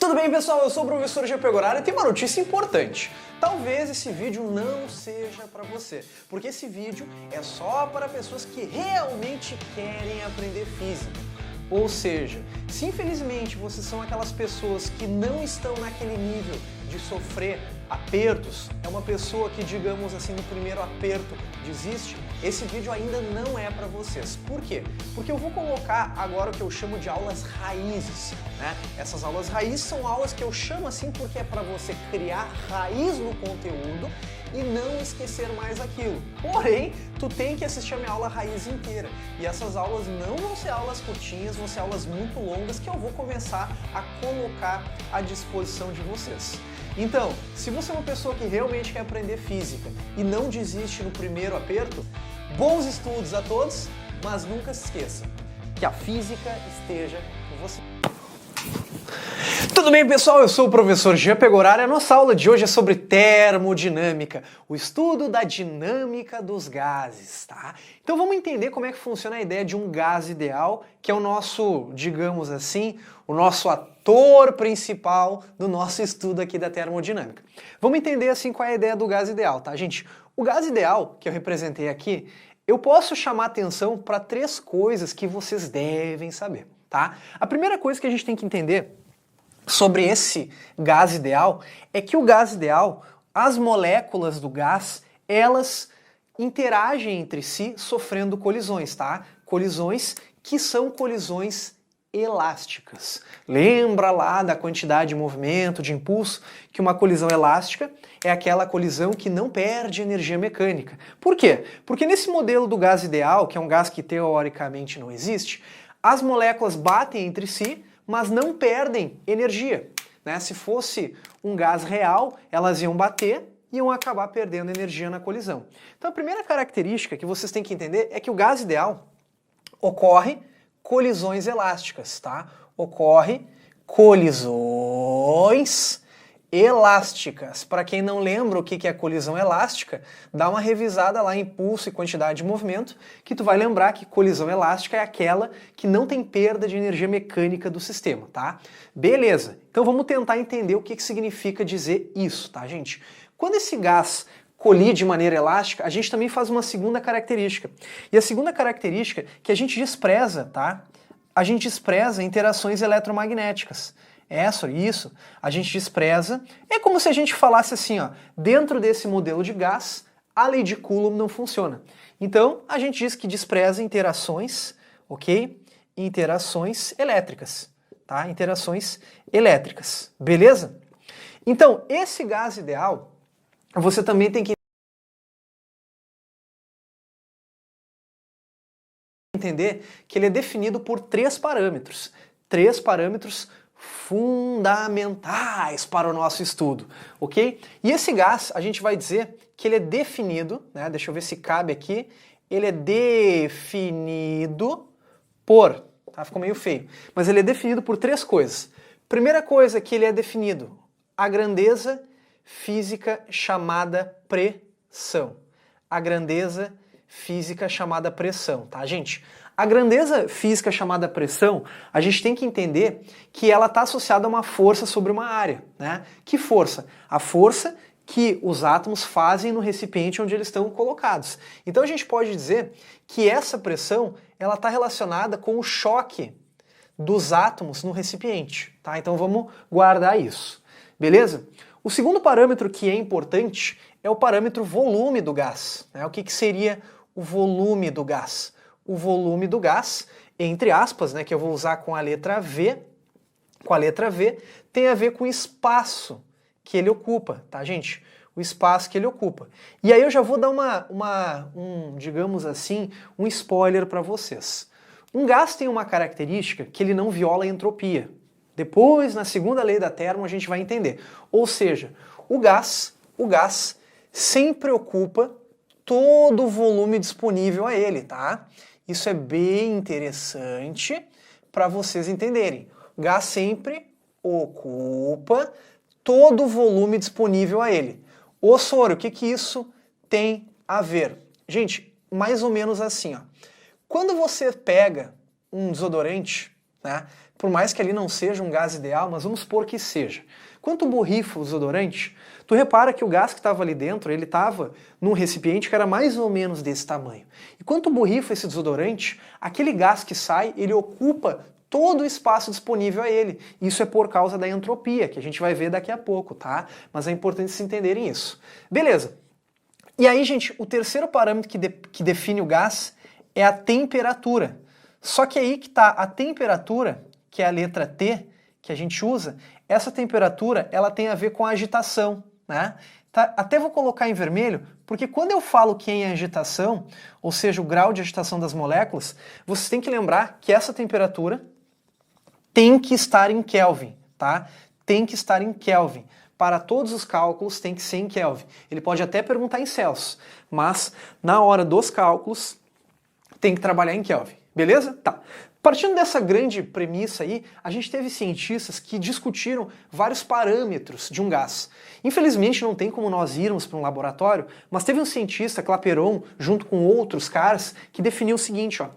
Tudo bem, pessoal? Eu sou o professor G. Pegoraro e tem uma notícia importante. Talvez esse vídeo não seja para você, porque esse vídeo é só para pessoas que realmente querem aprender física. Ou seja, se infelizmente vocês são aquelas pessoas que não estão naquele nível de sofrer apertos, é uma pessoa que, digamos assim, no primeiro aperto desiste, esse vídeo ainda não é para vocês. Por quê? Porque eu vou colocar agora o que eu chamo de aulas raízes, né? Essas aulas raízes são aulas que eu chamo assim porque é para você criar raiz no conteúdo e não esquecer mais aquilo. Porém, tu tem que assistir a minha aula raiz inteira. E essas aulas não vão ser aulas curtinhas, vão ser aulas muito longas que eu vou começar a colocar à disposição de vocês. Então, se você é uma pessoa que realmente quer aprender física e não desiste no primeiro aperto, bons estudos a todos, mas nunca se esqueça que a física esteja com você. Tudo bem, pessoal? Eu sou o professor G. Pegoraro e a nossa aula de hoje é sobre termodinâmica, o estudo da dinâmica dos gases, tá? Então vamos entender como é que funciona a ideia de um gás ideal, que é o nosso, digamos assim, o nosso ator principal do nosso estudo aqui da termodinâmica. Vamos entender assim qual é a ideia do gás ideal, tá, gente? O gás ideal, que eu representei aqui, eu posso chamar atenção para três coisas que vocês devem saber, tá? A primeira coisa que a gente tem que entender sobre esse gás ideal é que o gás ideal, as moléculas do gás, elas interagem entre si sofrendo colisões, tá? Colisões que são colisões elásticas. Lembra lá da quantidade de movimento, de impulso, que uma colisão elástica é aquela colisão que não perde energia mecânica. Por quê? Porque nesse modelo do gás ideal, que é um gás que teoricamente não existe, as moléculas batem entre si, mas não perdem energia, né? Se fosse um gás real, elas iam bater e iam acabar perdendo energia na colisão. Então a primeira característica que vocês têm que entender é que o gás ideal ocorre colisões elásticas, tá? Ocorre colisões elásticas. Para quem não lembra o que é colisão elástica, dá uma revisada lá em impulso e quantidade de movimento, que tu vai lembrar que colisão elástica é aquela que não tem perda de energia mecânica do sistema, tá? Beleza, então vamos tentar entender o que significa dizer isso, tá, gente? Quando esse gás colide de maneira elástica, a gente também faz uma segunda característica. E a segunda característica que a gente despreza, tá? A gente despreza interações eletromagnéticas. Isso, a gente despreza. É como se a gente falasse assim, ó, dentro desse modelo de gás, a lei de Coulomb não funciona. Então, a gente diz que despreza interações, ok? Interações elétricas, tá? Interações elétricas, beleza? Então, esse gás ideal, você também tem que entender que ele é definido por três parâmetros fundamentais para o nosso estudo, ok? E esse gás, a gente vai dizer que ele é definido, né? Deixa eu ver se cabe aqui, ele é definido por, tá? Ficou meio feio, mas ele é definido por três coisas. Primeira coisa que ele é definido, a grandeza física chamada pressão. A grandeza física chamada pressão, tá, gente? A grandeza física chamada pressão, a gente tem que entender que ela está associada a uma força sobre uma área, né? Que força? A força que os átomos fazem no recipiente onde eles estão colocados. Então a gente pode dizer que essa pressão, ela está relacionada com o choque dos átomos no recipiente, tá? Então vamos guardar isso, beleza? O segundo parâmetro que é importante é o parâmetro volume do gás, né? O que seria o volume do gás? O volume do gás, entre aspas, né, que eu vou usar com a letra V, tem a ver com o espaço que ele ocupa, tá, gente? O espaço que ele ocupa. E aí eu já vou dar digamos assim, um spoiler para vocês. Um gás tem uma característica que ele não viola a entropia. Depois, na segunda lei da termo, a gente vai entender. Ou seja, o gás sempre ocupa todo o volume disponível a ele, tá? Isso é bem interessante para vocês entenderem. O gás sempre ocupa todo o volume disponível a ele. Ô, Soro, o que isso tem a ver? Gente, mais ou menos assim, ó. Quando você pega um desodorante, né? Por mais que ali não seja um gás ideal, mas vamos supor que seja. Quanto borrifa o desodorante, tu repara que o gás que estava ali dentro, ele estava num recipiente que era mais ou menos desse tamanho. E quanto borrifa esse desodorante, aquele gás que sai, ele ocupa todo o espaço disponível a ele. Isso é por causa da entropia, que a gente vai ver daqui a pouco, tá? Mas é importante vocês entenderem isso. Beleza. E aí, gente, o terceiro parâmetro que define o gás é a temperatura. Só que aí que está a temperatura, que é a letra T, que a gente usa, essa temperatura ela tem a ver com a agitação, né? Tá? Até vou colocar em vermelho, porque quando eu falo que é em agitação, ou seja, o grau de agitação das moléculas, vocês têm que lembrar que essa temperatura tem que estar em Kelvin, tá? Tem que estar em Kelvin. Para todos os cálculos tem que ser em Kelvin. Ele pode até perguntar em Celsius, mas na hora dos cálculos tem que trabalhar em Kelvin. Beleza? Tá. Partindo dessa grande premissa aí, a gente teve cientistas que discutiram vários parâmetros de um gás. Infelizmente não tem como nós irmos para um laboratório, mas teve um cientista, Clapeyron, junto com outros caras, que definiu o seguinte, ó.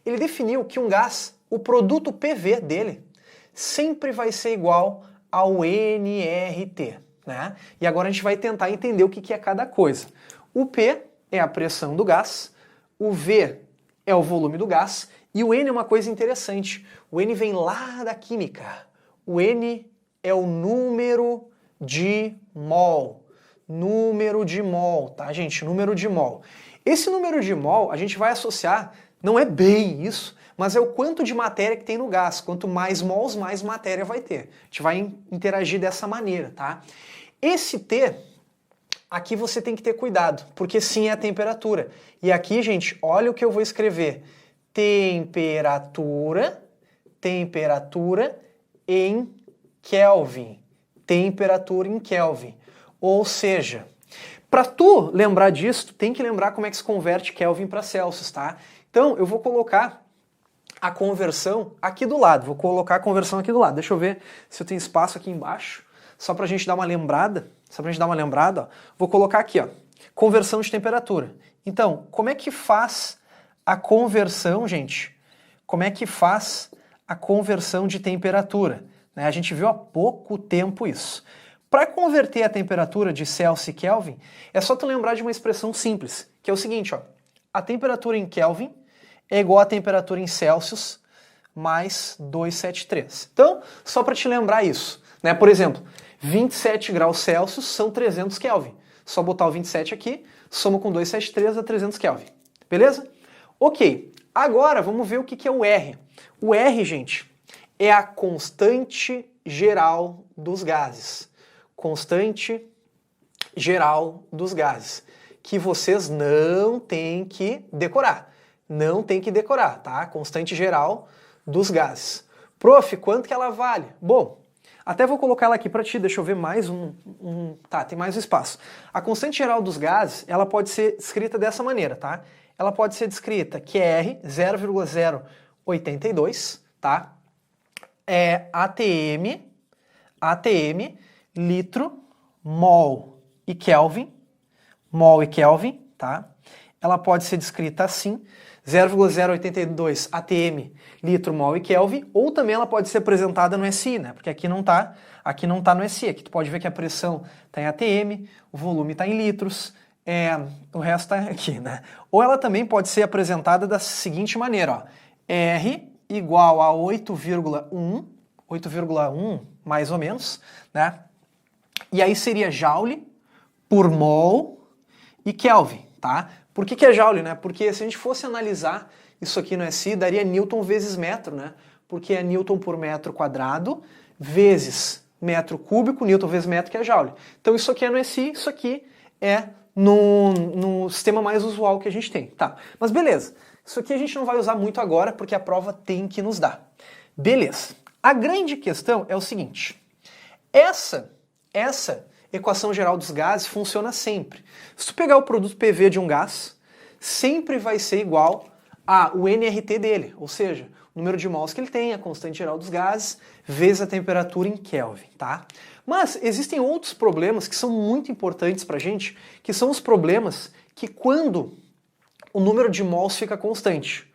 Ele definiu que um gás, o produto PV dele, sempre vai ser igual ao nRT, né? E agora a gente vai tentar entender o que é cada coisa. O P é a pressão do gás, o V é o volume do gás, e o N é uma coisa interessante. O N vem lá da química. O N é o número de mol. Número de mol, tá, gente? Número de mol. Esse número de mol a gente vai associar, não é bem isso, mas é o quanto de matéria que tem no gás. Quanto mais mols, mais matéria vai ter. A gente vai interagir dessa maneira, tá? Esse T, aqui você tem que ter cuidado, porque sim é a temperatura. E aqui, gente, olha o que eu vou escrever. Temperatura em Kelvin. Temperatura em Kelvin. Ou seja, para tu lembrar disso, tu tem que lembrar como é que se converte Kelvin para Celsius, tá? Então, eu vou colocar a conversão aqui do lado. Vou colocar a conversão aqui do lado. Deixa eu ver se eu tenho espaço aqui embaixo, só pra gente dar uma lembrada. Só pra gente dar uma lembrada, ó. Vou colocar aqui, ó, conversão de temperatura. Então, como é que faz a conversão, gente? Como é que faz a conversão de temperatura? Né? A gente viu há pouco tempo isso. Para converter a temperatura de Celsius e Kelvin, é só tu lembrar de uma expressão simples, que é o seguinte, ó. A temperatura em Kelvin é igual à temperatura em Celsius mais 273. Então, só para te lembrar isso, né? Por exemplo, 27 graus Celsius são 300 Kelvin. Só botar o 27 aqui, soma com 273 a 300 Kelvin. Beleza? Ok, agora vamos ver o que é o R. O R, gente, é a constante geral dos gases. Constante geral dos gases. Que vocês não têm que decorar. Não tem que decorar, tá? Constante geral dos gases. Prof, quanto que ela vale? Bom, até vou colocar ela aqui para ti, deixa eu ver mais Tá, tem mais um espaço. A constante geral dos gases, ela pode ser escrita dessa maneira, tá? Ela pode ser descrita que é R 0,082, tá? É ATM, litro, mol e Kelvin, tá? Ela pode ser descrita assim, 0,082 atm, litro, mol e Kelvin, ou também ela pode ser apresentada no SI, né? Porque aqui não tá no SI, aqui tu pode ver que a pressão está em atm, o volume está em litros, o resto está aqui, né? Ou ela também pode ser apresentada da seguinte maneira, ó, R igual a 8,1 mais ou menos, né? E aí seria Joule por mol e Kelvin, tá? Por que é Joule, né? Porque se a gente fosse analisar isso aqui no SI, daria Newton vezes metro, né? Porque é Newton por metro quadrado vezes metro cúbico, Newton vezes metro, que é Joule. Então isso aqui é no SI, isso aqui é no sistema mais usual que a gente tem, tá? Mas beleza, isso aqui a gente não vai usar muito agora, porque a prova tem que nos dar. Beleza. A grande questão é o seguinte, essa equação geral dos gases funciona sempre. Se tu pegar o produto PV de um gás, sempre vai ser igual ao nRT dele, ou seja, o número de mols que ele tem, a constante geral dos gases, vezes a temperatura em Kelvin, tá? Mas existem outros problemas que são muito importantes pra gente, que são os problemas que quando o número de mols fica constante.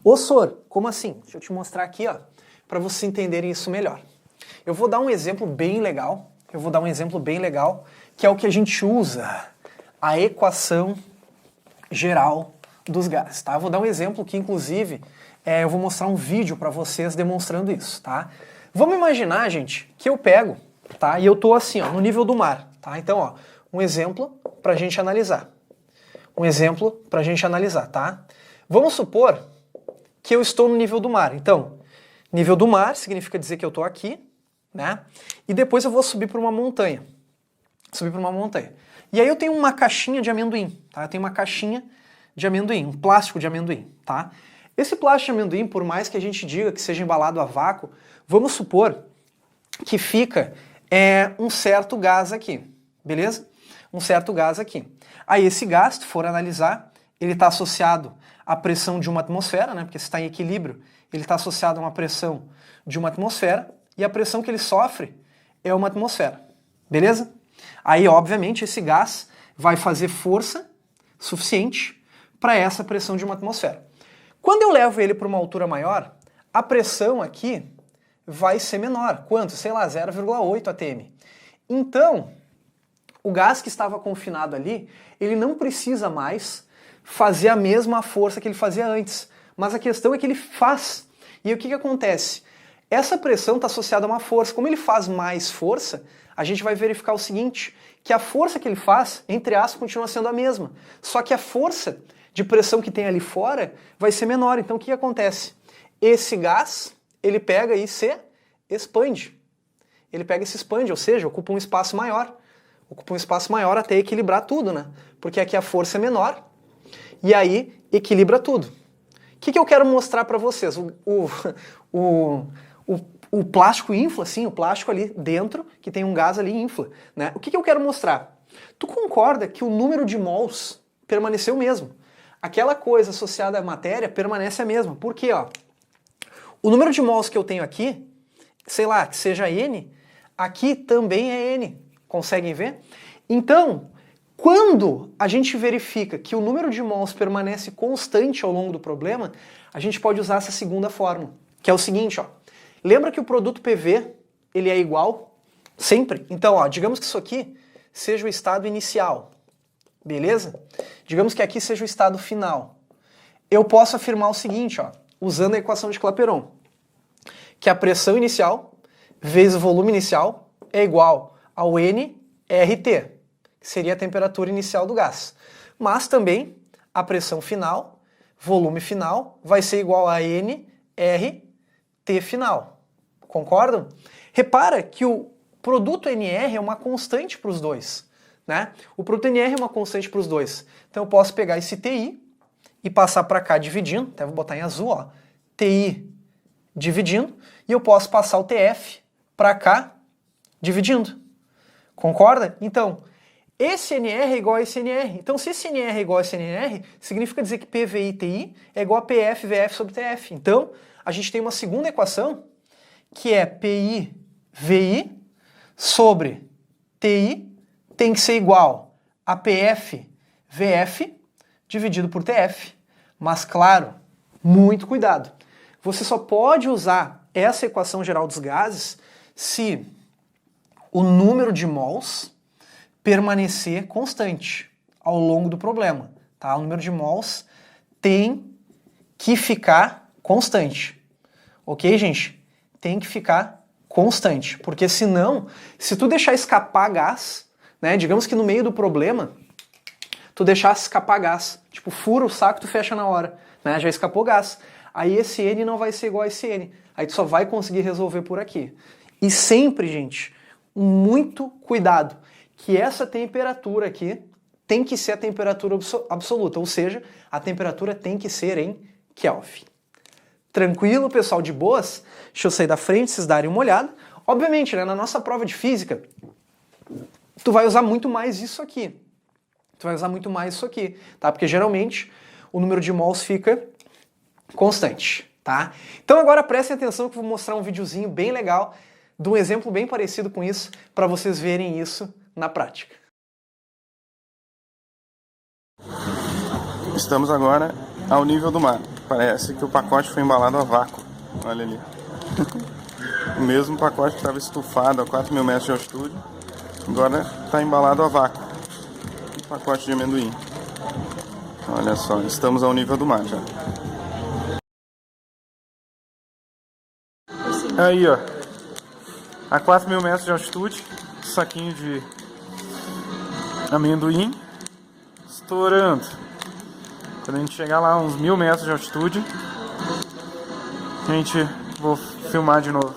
Ô Sor, como assim? Deixa eu te mostrar aqui, ó. para vocês entenderem isso melhor. Eu vou dar um exemplo bem legal, que é o que a gente usa, a equação geral dos gases, tá? Eu vou dar um exemplo que, inclusive, eu vou mostrar um vídeo para vocês demonstrando isso, tá? Vamos imaginar, gente, que eu pego, tá? E eu tô assim, ó, no nível do mar, tá? Então, ó, um exemplo pra gente analisar. Tá? Vamos supor que eu estou no nível do mar. Então, nível do mar significa dizer que eu tô aqui, né? E depois eu vou subir para uma montanha. E aí eu tenho uma caixinha de amendoim, tá? Um plástico de amendoim, tá? Esse plástico de amendoim, por mais que a gente diga que seja embalado a vácuo, vamos supor que fica um certo gás aqui, beleza? Um certo gás aqui. Aí esse gás, se for analisar, ele está associado à pressão de uma atmosfera, né? Porque se está em equilíbrio, ele está associado a uma pressão de uma atmosfera, e a pressão que ele sofre é uma atmosfera, beleza? Aí, obviamente, esse gás vai fazer força suficiente para essa pressão de uma atmosfera. Quando eu levo ele para uma altura maior, a pressão aqui vai ser menor. Quanto? Sei lá, 0,8 atm. Então, o gás que estava confinado ali, ele não precisa mais fazer a mesma força que ele fazia antes. Mas a questão é que ele faz. E aí, o que acontece? Essa pressão está associada a uma força. Como ele faz mais força, a gente vai verificar o seguinte, que a força que ele faz, entre aspas, continua sendo a mesma. Só que a força de pressão que tem ali fora vai ser menor. Então o que acontece? Esse gás, ele pega e se expande. Ou seja, ocupa um espaço maior. Até equilibrar tudo, né? Porque aqui a força é menor e aí equilibra tudo. O que eu quero mostrar para vocês? O plástico infla, sim, o plástico ali dentro, que tem um gás ali, infla, né? O que eu quero mostrar? Tu concorda que o número de mols permaneceu o mesmo? Aquela coisa associada à matéria permanece a mesma. Por quê? Ó? O número de mols que eu tenho aqui, sei lá, que seja N, aqui também é N. Conseguem ver? Então, quando a gente verifica que o número de mols permanece constante ao longo do problema, a gente pode usar essa segunda fórmula, que é o seguinte, ó. Lembra que o produto PV, ele é igual sempre? Então, ó, digamos que isso aqui seja o estado inicial, beleza? Digamos que aqui seja o estado final. Eu posso afirmar o seguinte, ó, usando a equação de Clapeyron, que a pressão inicial vezes o volume inicial é igual ao nRT, que seria a temperatura inicial do gás. Mas também a pressão final, volume final, vai ser igual a nRT final. Concordam? Repara que o produto NR é uma constante para os dois, né? O produto NR é uma constante para os dois. Então eu posso pegar esse TI e passar para cá dividindo, até vou botar em azul, ó, TI dividindo, e eu posso passar o TF para cá dividindo. Concorda? Então, esse NR é igual a esse NR. Então, se esse NR é igual a esse NR, significa dizer que PVI TI é igual a PF VF sobre TF. Então, a gente tem uma segunda equação, que é PI VI sobre TI tem que ser igual a PF VF dividido por TF. Mas, claro, muito cuidado. Você só pode usar essa equação geral dos gases se o número de mols permanecer constante ao longo do problema. Tá? O número de mols tem que ficar constante. Ok, gente? Tem que ficar constante. Porque senão, se tu deixar escapar gás, né, digamos que no meio do problema, tu deixasse escapar gás, tipo, fura o saco, tu fecha na hora, né, já escapou gás. Aí esse N não vai ser igual a esse N. Aí tu só vai conseguir resolver por aqui. E sempre, gente, muito cuidado, que essa temperatura aqui tem que ser a temperatura absoluta, ou seja, a temperatura tem que ser em Kelvin. Tranquilo, pessoal, de boas? Deixa eu sair da frente, vocês darem uma olhada. Obviamente, né, na nossa prova de física, tu vai usar muito mais isso aqui. Tá? Porque geralmente o número de mols fica constante, tá? Então agora prestem atenção que eu vou mostrar um videozinho bem legal de um exemplo bem parecido com isso, para vocês verem isso na prática. Estamos agora ao nível do mar. Parece que o pacote foi embalado a vácuo. Olha ali. O mesmo pacote que estava estufado a 4.000 metros de altitude, agora está embalado a vácuo. Um pacote de amendoim. Olha só, estamos ao nível do mar já. Aí, ó, a 4.000 metros de altitude, saquinho de amendoim estourando. Quando a gente chegar lá uns 1.000 metros de altitude, a gente vou filmar de novo.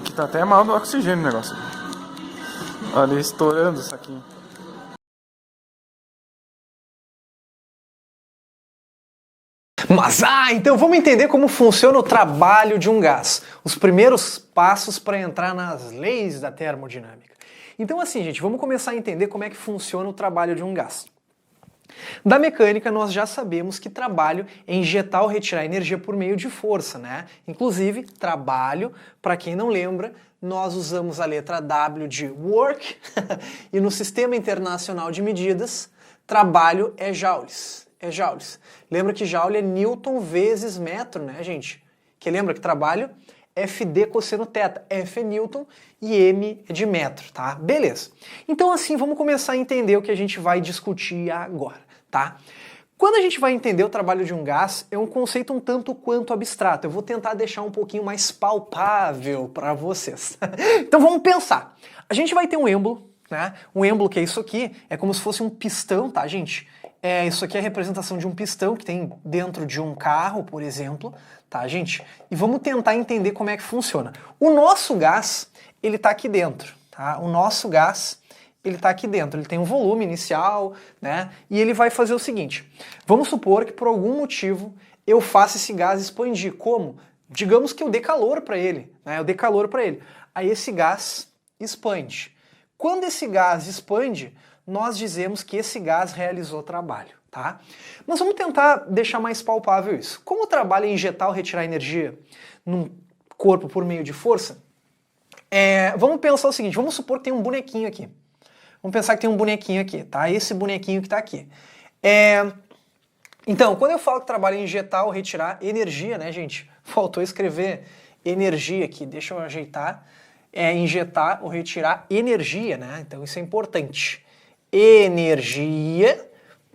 Aqui tá até mal do oxigênio o negócio. Olha, estourando o saquinho. Mas, então vamos entender como funciona o trabalho de um gás. Os primeiros passos para entrar nas leis da termodinâmica. Então assim, gente, vamos começar a entender como é que funciona o trabalho de um gás. Da mecânica, nós já sabemos que trabalho é injetar ou retirar energia por meio de força, né? Inclusive, trabalho, para quem não lembra, nós usamos a letra W de work e no Sistema Internacional de Medidas, trabalho é joules. É joules. Lembra que joule é Newton vezes metro, né, gente? Que lembra que trabalho FD cosseno θ. F é Newton e M é de metro, tá? Beleza. Então assim, vamos começar a entender o que a gente vai discutir agora, tá? Quando a gente vai entender o trabalho de um gás, é um conceito um tanto quanto abstrato. Eu vou tentar deixar um pouquinho mais palpável para vocês. Então vamos pensar. A gente vai ter um êmbolo, né? Um êmbolo que é isso aqui, é como se fosse um pistão, tá, gente? Isso aqui é a representação de um pistão que tem dentro de um carro, por exemplo, tá, gente? E vamos tentar entender como é que funciona. O nosso gás, ele tá aqui dentro, tá? O nosso gás, ele tá aqui dentro. Ele tem um volume inicial, né? E ele vai fazer o seguinte. Vamos supor que por algum motivo eu faça esse gás expandir. Como? Digamos que eu dê calor para ele, né? Eu dei calor para ele. Aí esse gás expande. Quando esse gás expande, nós dizemos que esse gás realizou trabalho, tá? Mas vamos tentar deixar mais palpável isso. Como o trabalho é injetar ou retirar energia num corpo por meio de força, vamos pensar o seguinte, vamos supor que tem um bonequinho aqui. Vamos pensar que tem um bonequinho aqui, tá? Esse bonequinho que tá aqui. Então, quando eu falo que trabalho é injetar ou retirar energia, né, gente? Faltou escrever energia aqui, deixa eu ajeitar. Injetar ou retirar energia, né? Então isso é importante. Energia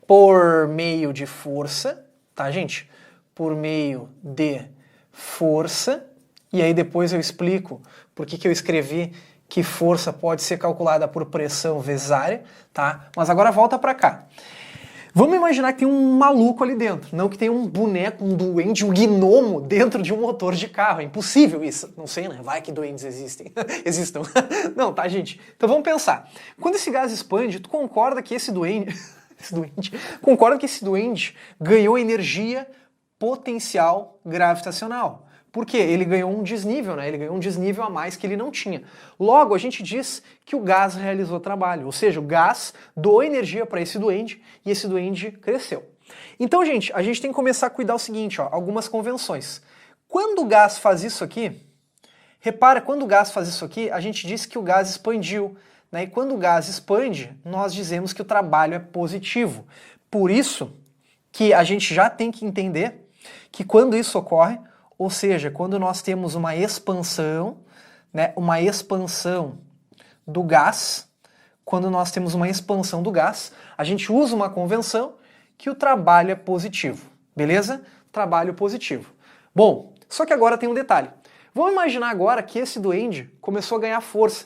por meio de força, tá, gente? Por meio de força. E aí depois eu explico por que eu escrevi que força pode ser calculada por pressão vezes área, tá? Mas agora volta para cá. Vamos imaginar que tem um maluco ali dentro, não que tem um boneco, um duende, um gnomo dentro de um motor de carro. É impossível isso. Não sei, né? Vai que duendes existem. Existam. Não, tá, gente? Então vamos pensar. Quando esse gás expande, tu concorda que esse duende... concorda que esse duende ganhou energia potencial gravitacional. Por quê? Ele ganhou um desnível, né? Ele ganhou um desnível a mais que ele não tinha. Logo, a gente diz que o gás realizou trabalho, ou seja, o gás doou energia para esse duende e esse duende cresceu. Então, gente, a gente tem que começar a cuidar o seguinte, ó, algumas convenções. Quando o gás faz isso aqui, repara, quando o gás faz isso aqui, a gente diz que o gás expandiu, né? E quando o gás expande, nós dizemos que o trabalho é positivo. Por isso que a gente já tem que entender que quando isso ocorre, ou seja, quando nós temos uma expansão, né, uma expansão do gás, quando nós temos uma expansão do gás, a gente usa uma convenção que o trabalho é positivo, beleza? Trabalho positivo. Bom, só que agora tem um detalhe. Vamos imaginar agora que esse duende começou a ganhar força.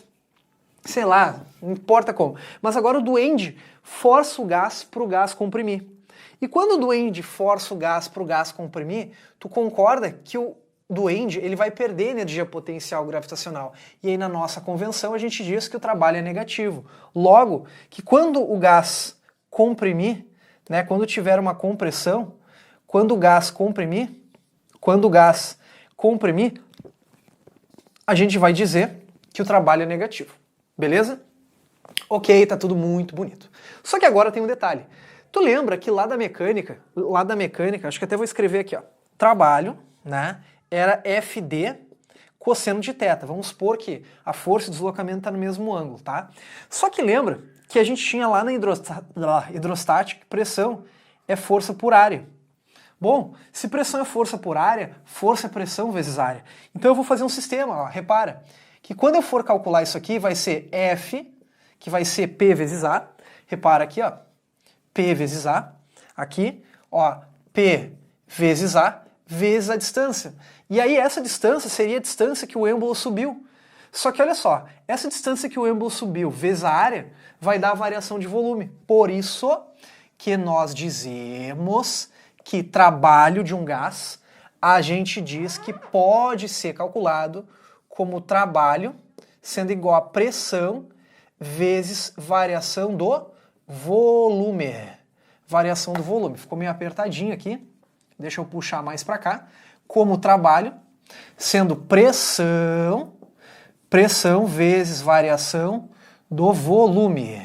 Sei lá, não importa como. Mas agora o duende força o gás para o gás comprimir. E quando o duende força o gás para o gás comprimir, tu concorda que o duende ele vai perder energia potencial gravitacional. E aí na nossa convenção a gente diz que o trabalho é negativo. Logo, que quando o gás comprimir, né, quando tiver uma compressão, quando o gás comprimir, a gente vai dizer que o trabalho é negativo. Beleza? Ok, tá tudo muito bonito. Só que agora tem um detalhe. Tu lembra que lá da mecânica, acho que até vou escrever aqui, ó, trabalho, né, era FD cosseno de θ. Vamos supor que a força de deslocamento está no mesmo ângulo, tá? Só que lembra que a gente tinha lá na hidrostática, pressão é força por área. Bom, se pressão é força por área, força é pressão vezes área. Então eu vou fazer um sistema, ó, repara, que quando eu for calcular isso aqui vai ser F, que vai ser P vezes A. Repara aqui, ó, P vezes A. Aqui, ó, P vezes A vezes a distância. E aí essa distância seria a distância que o êmbolo subiu. Só que olha só, essa distância que o êmbolo subiu vezes a área vai dar a variação de volume. Por isso que nós dizemos que trabalho de um gás, a gente diz que pode ser calculado como trabalho sendo igual a pressão vezes variação do volume. Variação do volume. Ficou meio apertadinho aqui. Deixa eu puxar mais para cá. Como trabalho, sendo pressão vezes variação do volume.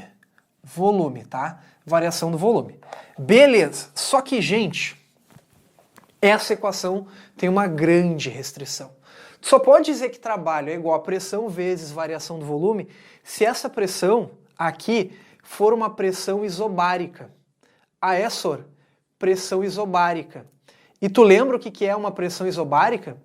Volume, tá? Variação do volume. Beleza. Só que, gente, essa equação tem uma grande restrição. Tu só pode dizer que trabalho é igual a pressão vezes variação do volume se essa pressão aqui for uma pressão isobárica. Ah, é, Sor? Pressão isobárica. E tu lembra o que é uma pressão isobárica?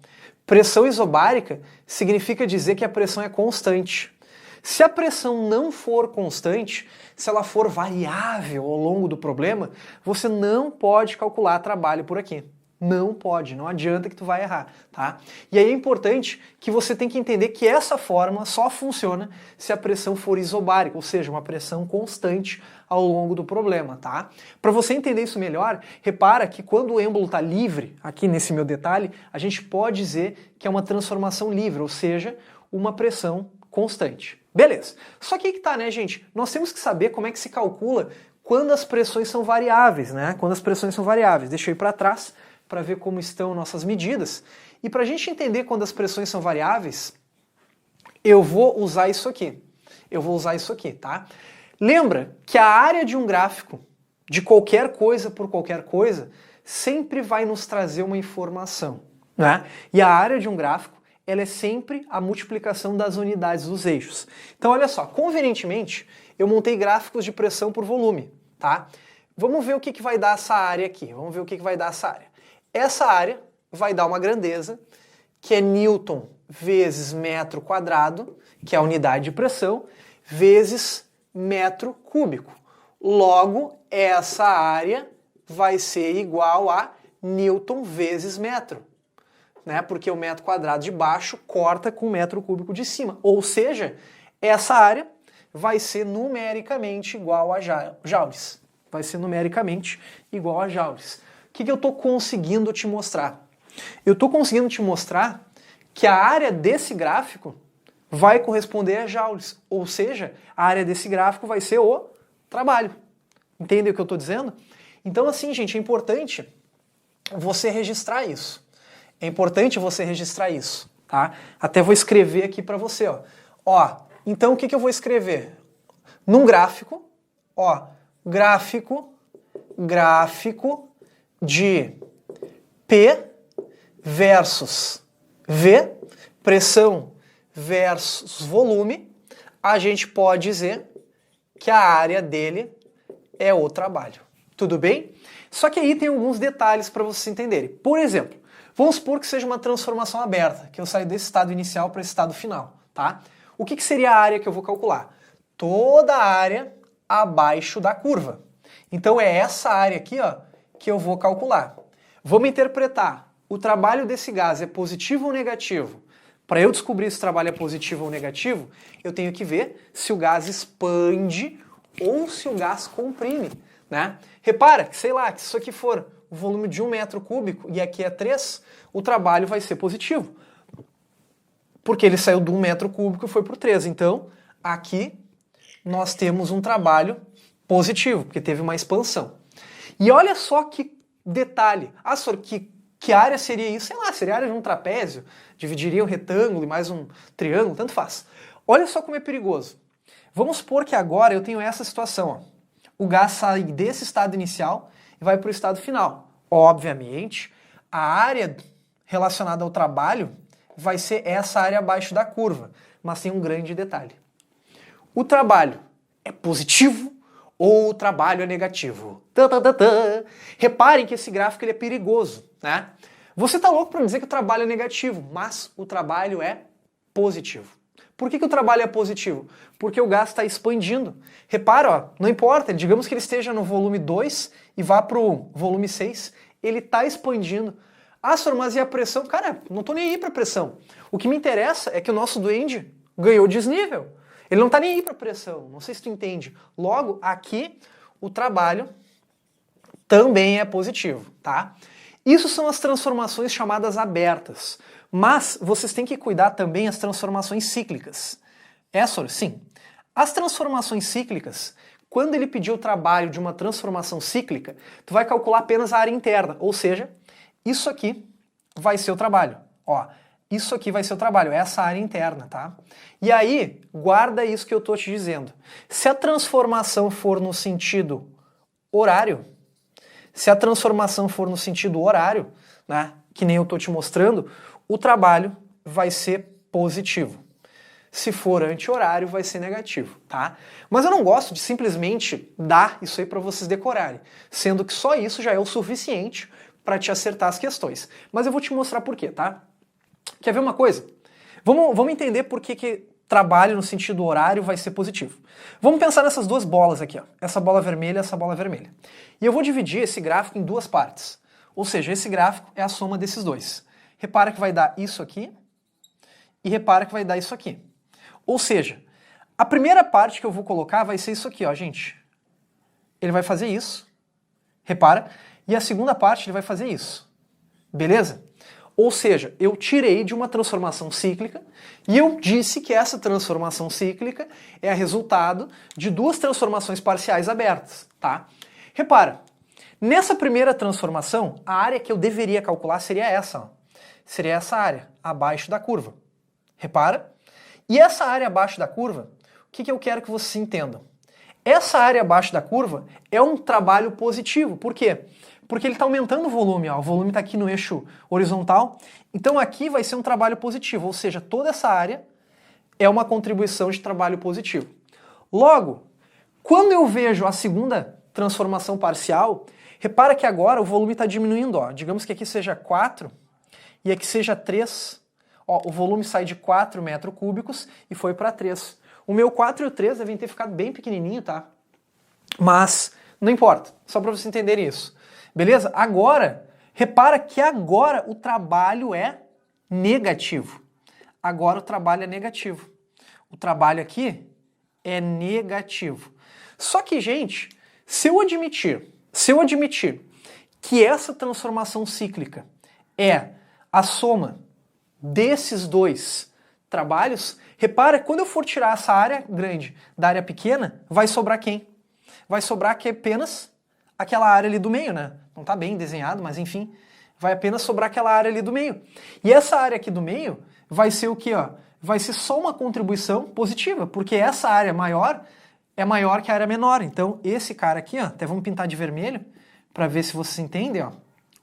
Pressão isobárica significa dizer que a pressão é constante. Se a pressão não for constante, se ela for variável ao longo do problema, você não pode calcular trabalho por aqui. Não pode, não adianta que tu vai errar, tá? E aí é importante que você tem que entender que essa fórmula só funciona se a pressão for isobárica, ou seja, uma pressão constante ao longo do problema, tá? Para você entender isso melhor, repara que quando o êmbolo está livre, aqui nesse meu detalhe, a gente pode dizer que é uma transformação livre, ou seja, uma pressão constante. Beleza. Só que aí que tá, né, gente? Nós temos que saber como é que se calcula quando as pressões são variáveis, né? Quando as pressões são variáveis. Deixa eu ir para trás para ver como estão nossas medidas. E para a gente entender quando as pressões são variáveis, eu vou usar isso aqui. Eu vou usar isso aqui, tá? Lembra que a área de um gráfico, de qualquer coisa por qualquer coisa, sempre vai nos trazer uma informação, né? E a área de um gráfico, ela é sempre a multiplicação das unidades dos eixos. Então, olha só, convenientemente, eu montei gráficos de pressão por volume, tá? Vamos ver o que vai dar essa área aqui. Vamos ver o que vai dar essa área. Essa área vai dar uma grandeza, que é Newton vezes metro quadrado, que é a unidade de pressão, vezes metro cúbico. Logo, essa área vai ser igual a Newton vezes metro, né? Porque o metro quadrado de baixo corta com o metro cúbico de cima. Ou seja, essa área vai ser numericamente igual a joules. Vai ser numericamente igual a joules. O que eu estou conseguindo te mostrar? Eu estou conseguindo te mostrar que a área desse gráfico vai corresponder a joules, ou seja, a área desse gráfico vai ser o trabalho. Entende o que eu estou dizendo? Então assim, gente, é importante você registrar isso. É importante você registrar isso, tá? Até vou escrever aqui para você, ó. Ó, então o que eu vou escrever? Num gráfico, ó, gráfico de P versus V, pressão versus volume, a gente pode dizer que a área dele é o trabalho. Tudo bem? Só que aí tem alguns detalhes para vocês entenderem. Por exemplo, vamos supor que seja uma transformação aberta, que eu saio desse estado inicial para esse estado final, tá? O que seria a área que eu vou calcular? Toda a área abaixo da curva. Então é essa área aqui, ó, que eu vou calcular. Vamos interpretar. O trabalho desse gás é positivo ou negativo? Para eu descobrir se o trabalho é positivo ou negativo, eu tenho que ver se o gás expande ou se o gás comprime, né? Repara que, sei lá, que se isso aqui for o volume de 1 metro cúbico e aqui é 3, o trabalho vai ser positivo. Porque ele saiu de 1 metro cúbico e foi por 3. Então, aqui nós temos um trabalho positivo, porque teve uma expansão. E olha só que detalhe. Ah, senhor, que área seria isso? Sei lá, seria a área de um trapézio? Dividiria um retângulo e mais um triângulo? Tanto faz. Olha só como é perigoso. Vamos supor que agora eu tenho essa situação, ó. O gás sai desse estado inicial e vai para o estado final. Obviamente, a área relacionada ao trabalho vai ser essa área abaixo da curva, mas tem um grande detalhe. O trabalho é positivo ou o trabalho é negativo. Reparem que esse gráfico ele é perigoso, né? Você tá louco para dizer que o trabalho é negativo, mas o trabalho é positivo. Por que o trabalho é positivo? Porque o gás está expandindo. Repara, ó, não importa, digamos que ele esteja no volume 2 e vá para o volume 6, ele está expandindo. Ah, senhor, mas e a pressão? Cara, não tô nem aí para pressão. O que me interessa é que o nosso duende ganhou desnível. Ele não tá nem aí para pressão, não sei se tu entende. Logo, aqui, o trabalho também é positivo, tá? Isso são as transformações chamadas abertas. Mas vocês têm que cuidar também as transformações cíclicas. Senhor, sim. As transformações cíclicas, quando ele pedir o trabalho de uma transformação cíclica, tu vai calcular apenas a área interna, ou seja, isso aqui vai ser o trabalho. Ó, isso aqui vai ser o trabalho, essa área interna, tá? E aí, guarda isso que eu tô te dizendo. Se a transformação for no sentido horário, né, que nem eu tô te mostrando, o trabalho vai ser positivo. Se for anti-horário, vai ser negativo, tá? Mas eu não gosto de simplesmente dar isso aí para vocês decorarem, sendo que só isso já é o suficiente para te acertar as questões. Mas eu vou te mostrar por quê, tá? Quer ver uma coisa? Vamos entender por que trabalho no sentido horário vai ser positivo. Vamos pensar nessas duas bolas aqui, ó. Essa bola vermelha e essa bola vermelha. E eu vou dividir esse gráfico em duas partes. Ou seja, esse gráfico é a soma desses dois. Repara que vai dar isso aqui e repara que vai dar isso aqui. Ou seja, a primeira parte que eu vou colocar vai ser isso aqui, ó, gente. Ele vai fazer isso, repara, e a segunda parte ele vai fazer isso. Beleza? Ou seja, eu tirei de uma transformação cíclica e eu disse que essa transformação cíclica é resultado de duas transformações parciais abertas, tá? Repara, nessa primeira transformação, a área que eu deveria calcular seria essa, ó. Seria essa área, abaixo da curva. Repara? E essa área abaixo da curva, o que eu quero que vocês entendam? Essa área abaixo da curva é um trabalho positivo. Por quê? Porque ele está aumentando o volume, ó. O volume está aqui no eixo horizontal. Então aqui vai ser um trabalho positivo, ou seja, toda essa área é uma contribuição de trabalho positivo. Logo, quando eu vejo a segunda transformação parcial, repara que agora o volume está diminuindo, ó. Digamos que aqui seja 4 e aqui seja 3. Ó, o volume sai de 4 metros cúbicos e foi para 3. O meu 4 e o 3 devem ter ficado bem pequenininho, tá? Mas não importa, só para vocês entenderem isso. Beleza? Agora, repara que agora o trabalho é negativo. Agora o trabalho é negativo. O trabalho aqui é negativo. Só que, gente, se eu admitir que essa transformação cíclica é a soma desses dois trabalhos, repara, quando eu for tirar essa área grande da área pequena, vai sobrar quem? Vai sobrar aqui apenas aquela área ali do meio, né? Não tá bem desenhado, mas enfim, vai apenas sobrar aquela área ali do meio. E essa área aqui do meio vai ser o quê, ó? Vai ser só uma contribuição positiva, porque essa área maior é maior que a área menor. Então, esse cara aqui, ó, até vamos pintar de vermelho, para ver se vocês entendem, ó.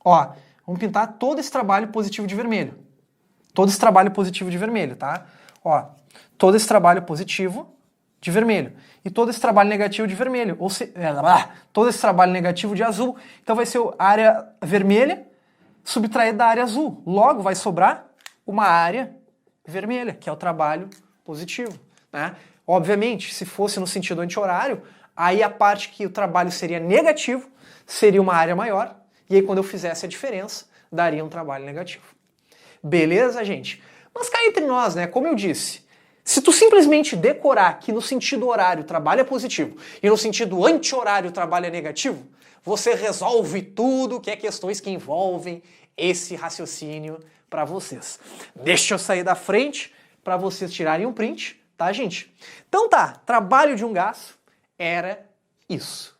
Ó, vamos pintar todo esse trabalho positivo de vermelho. Todo esse trabalho positivo de vermelho, tá? Ó, todo esse trabalho positivo de vermelho. E todo esse trabalho negativo de vermelho. Ou seja, todo esse trabalho negativo de azul. Então vai ser a área vermelha subtraída da área azul. Logo vai sobrar uma área vermelha, que é o trabalho positivo, né? Obviamente, se fosse no sentido anti-horário, aí a parte que o trabalho seria negativo seria uma área maior. E aí quando eu fizesse a diferença, daria um trabalho negativo. Beleza, gente? Mas cá entre nós, né? Como eu disse, se tu simplesmente decorar que no sentido horário o trabalho é positivo e no sentido anti-horário o trabalho é negativo, você resolve tudo que é questões que envolvem esse raciocínio para vocês. Deixa eu sair da frente para vocês tirarem um print, tá, gente? Então tá, trabalho de um gás era isso.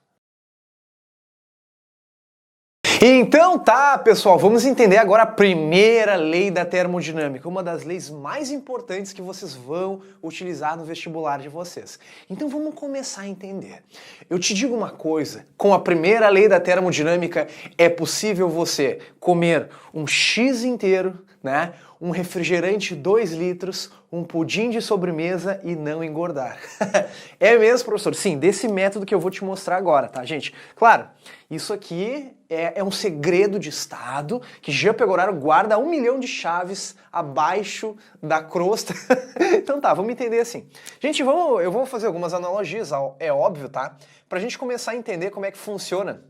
Então tá, pessoal, vamos entender agora a primeira lei da termodinâmica, uma das leis mais importantes que vocês vão utilizar no vestibular de vocês. Então vamos começar a entender. Eu te digo uma coisa, com a primeira lei da termodinâmica é possível você comer um X inteiro, né, um refrigerante 2 litros, um pudim de sobremesa e não engordar. É mesmo, professor? Sim, desse método que eu vou te mostrar agora, tá, gente? Claro, isso aqui é um segredo de Estado que Jean Pegoraro guarda 1 milhão de chaves abaixo da crosta. Então tá, vamos entender assim. Gente, eu vou fazer algumas analogias, é óbvio, tá? Pra gente começar a entender como é que funciona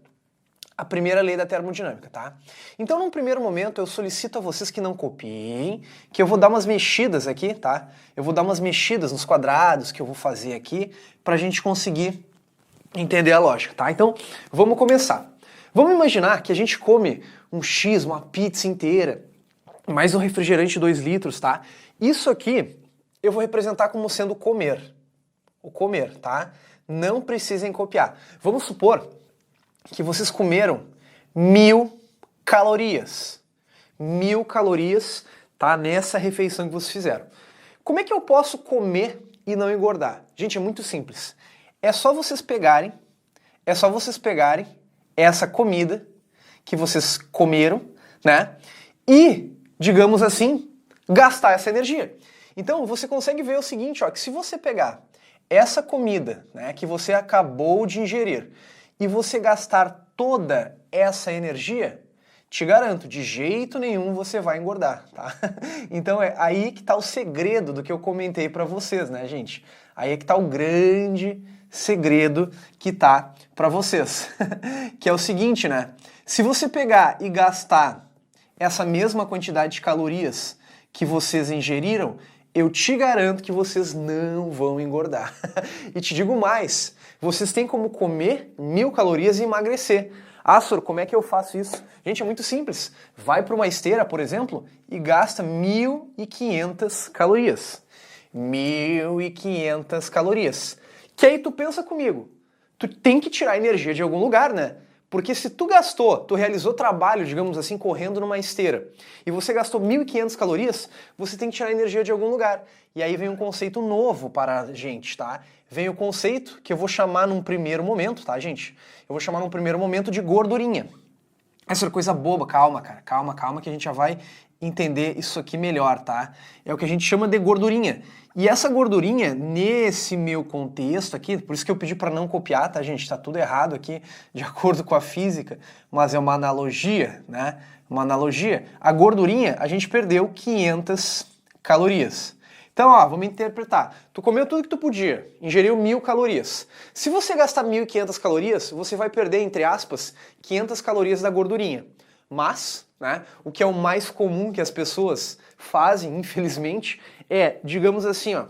a primeira lei da termodinâmica, tá? Então, num primeiro momento, eu solicito a vocês que não copiem, que eu vou dar umas mexidas aqui, tá? Eu vou dar umas mexidas nos quadrados que eu vou fazer aqui pra gente conseguir entender a lógica, tá? Então, vamos começar. Vamos imaginar que a gente come um X, uma pizza inteira, mais um refrigerante 2 litros, tá? Isso aqui eu vou representar como sendo comer. O comer, tá? Não precisem copiar. Vamos supor que vocês comeram 1.000 calorias. 1.000 calorias, tá? Nessa refeição que vocês fizeram. Como é que eu posso comer e não engordar? Gente, é muito simples. É só vocês pegarem essa comida que vocês comeram, né? E, digamos assim, gastar essa energia. Então, você consegue ver o seguinte, ó, que se você pegar essa comida, né, que você acabou de ingerir, e você gastar toda essa energia, te garanto, de jeito nenhum você vai engordar, tá? Então é aí que tá o segredo do que eu comentei pra vocês, né, gente? Aí é que tá o grande segredo que tá pra vocês. Que é o seguinte, né? Se você pegar e gastar essa mesma quantidade de calorias que vocês ingeriram, eu te garanto que vocês não vão engordar. E te digo mais, vocês têm como comer 1.000 calorias e emagrecer. Ah, Sor, como é que eu faço isso? Gente, é muito simples. Vai para uma esteira, por exemplo, e gasta 1.500 calorias. 1.500 calorias. Que aí tu pensa comigo, tu tem que tirar energia de algum lugar, né? Porque se tu realizou trabalho, digamos assim, correndo numa esteira, e você gastou 1.500 calorias, você tem que tirar energia de algum lugar. E aí vem um conceito novo para a gente, tá? Vem o conceito que eu vou chamar num primeiro momento, tá, gente? Eu vou chamar num primeiro momento de gordurinha. Essa é coisa boba, calma, cara, calma, que a gente já vai entender isso aqui melhor, tá? É o que a gente chama de gordurinha. E essa gordurinha, nesse meu contexto aqui, por isso que eu pedi para não copiar, tá, gente? Tá tudo errado aqui, de acordo com a física, mas é uma analogia, né? Uma analogia. A gordurinha, a gente perdeu 500 calorias. Então, ó, vamos interpretar. Tu comeu tudo que tu podia, ingeriu 1.000 calorias. Se você gastar 1.500 calorias, você vai perder, entre aspas, 500 calorias da gordurinha. Mas, né, o que é o mais comum que as pessoas fazem, infelizmente, é, digamos assim, ó,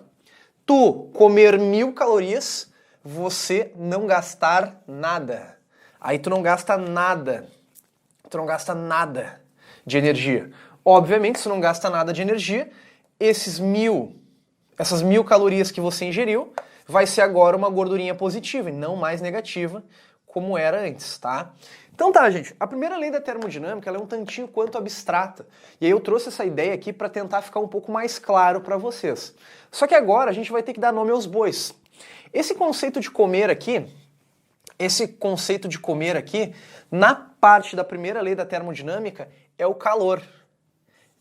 tu comer 1.000 calorias, você não gastar nada. Aí tu não gasta nada. Tu não gasta nada de energia. Obviamente, se tu não gasta nada de energia, essas 1.000 calorias que você ingeriu, vai ser agora uma gordurinha positiva e não mais negativa, como era antes, tá? Então tá, gente, a primeira lei da termodinâmica ela é um tantinho quanto abstrata. E aí eu trouxe essa ideia aqui para tentar ficar um pouco mais claro para vocês. Só que agora a gente vai ter que dar nome aos bois. Esse conceito de comer aqui, na parte da primeira lei da termodinâmica, é o calor.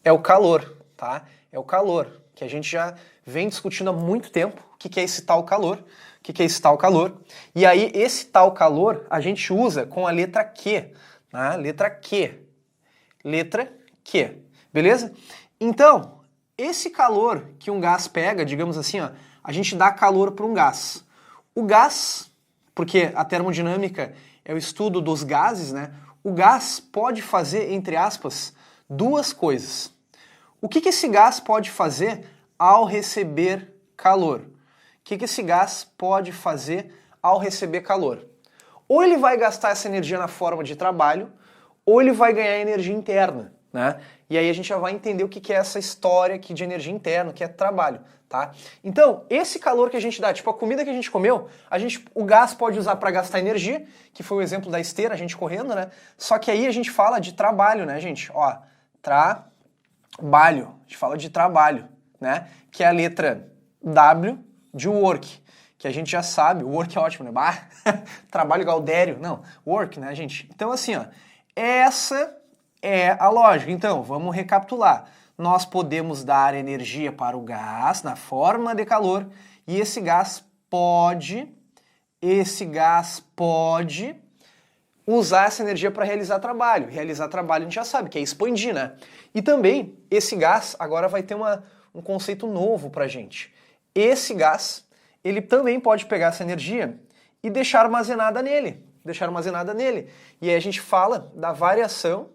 É o calor, tá? É o calor, que a gente já vem discutindo há muito tempo. O que é esse tal calor? O que é esse tal calor? E aí, esse tal calor a gente usa com a letra Q. Né? Letra Q. Letra Q. Beleza? Então, esse calor que um gás pega, digamos assim, ó, a gente dá calor para um gás. O gás, porque a termodinâmica é o estudo dos gases, né? O gás pode fazer, entre aspas, duas coisas. O que esse gás pode fazer ao receber calor? O que esse gás pode fazer ao receber calor? Ou ele vai gastar essa energia na forma de trabalho, ou ele vai ganhar energia interna, né? E aí a gente já vai entender o que é essa história aqui de energia interna, que é trabalho, tá? Então, esse calor que a gente dá, tipo a comida que a gente comeu, o gás pode usar para gastar energia, que foi o exemplo da esteira, a gente correndo, né? Só que aí a gente fala de trabalho, né, gente? Ó, trabalho, a gente fala de trabalho, né? Que é a letra W de work, que a gente já sabe, work é ótimo, né? Bah, trabalho gaudério, não, work, né, gente? Então assim, ó, essa é a lógica. Então, vamos recapitular. nós podemos dar energia para o gás na forma de calor e esse gás pode usar essa energia para realizar trabalho. Realizar trabalho a gente já sabe, que é expandir, né? E também, esse gás agora vai ter um conceito novo pra gente. Esse gás, ele também pode pegar essa energia e deixar armazenada nele. E aí a gente fala da variação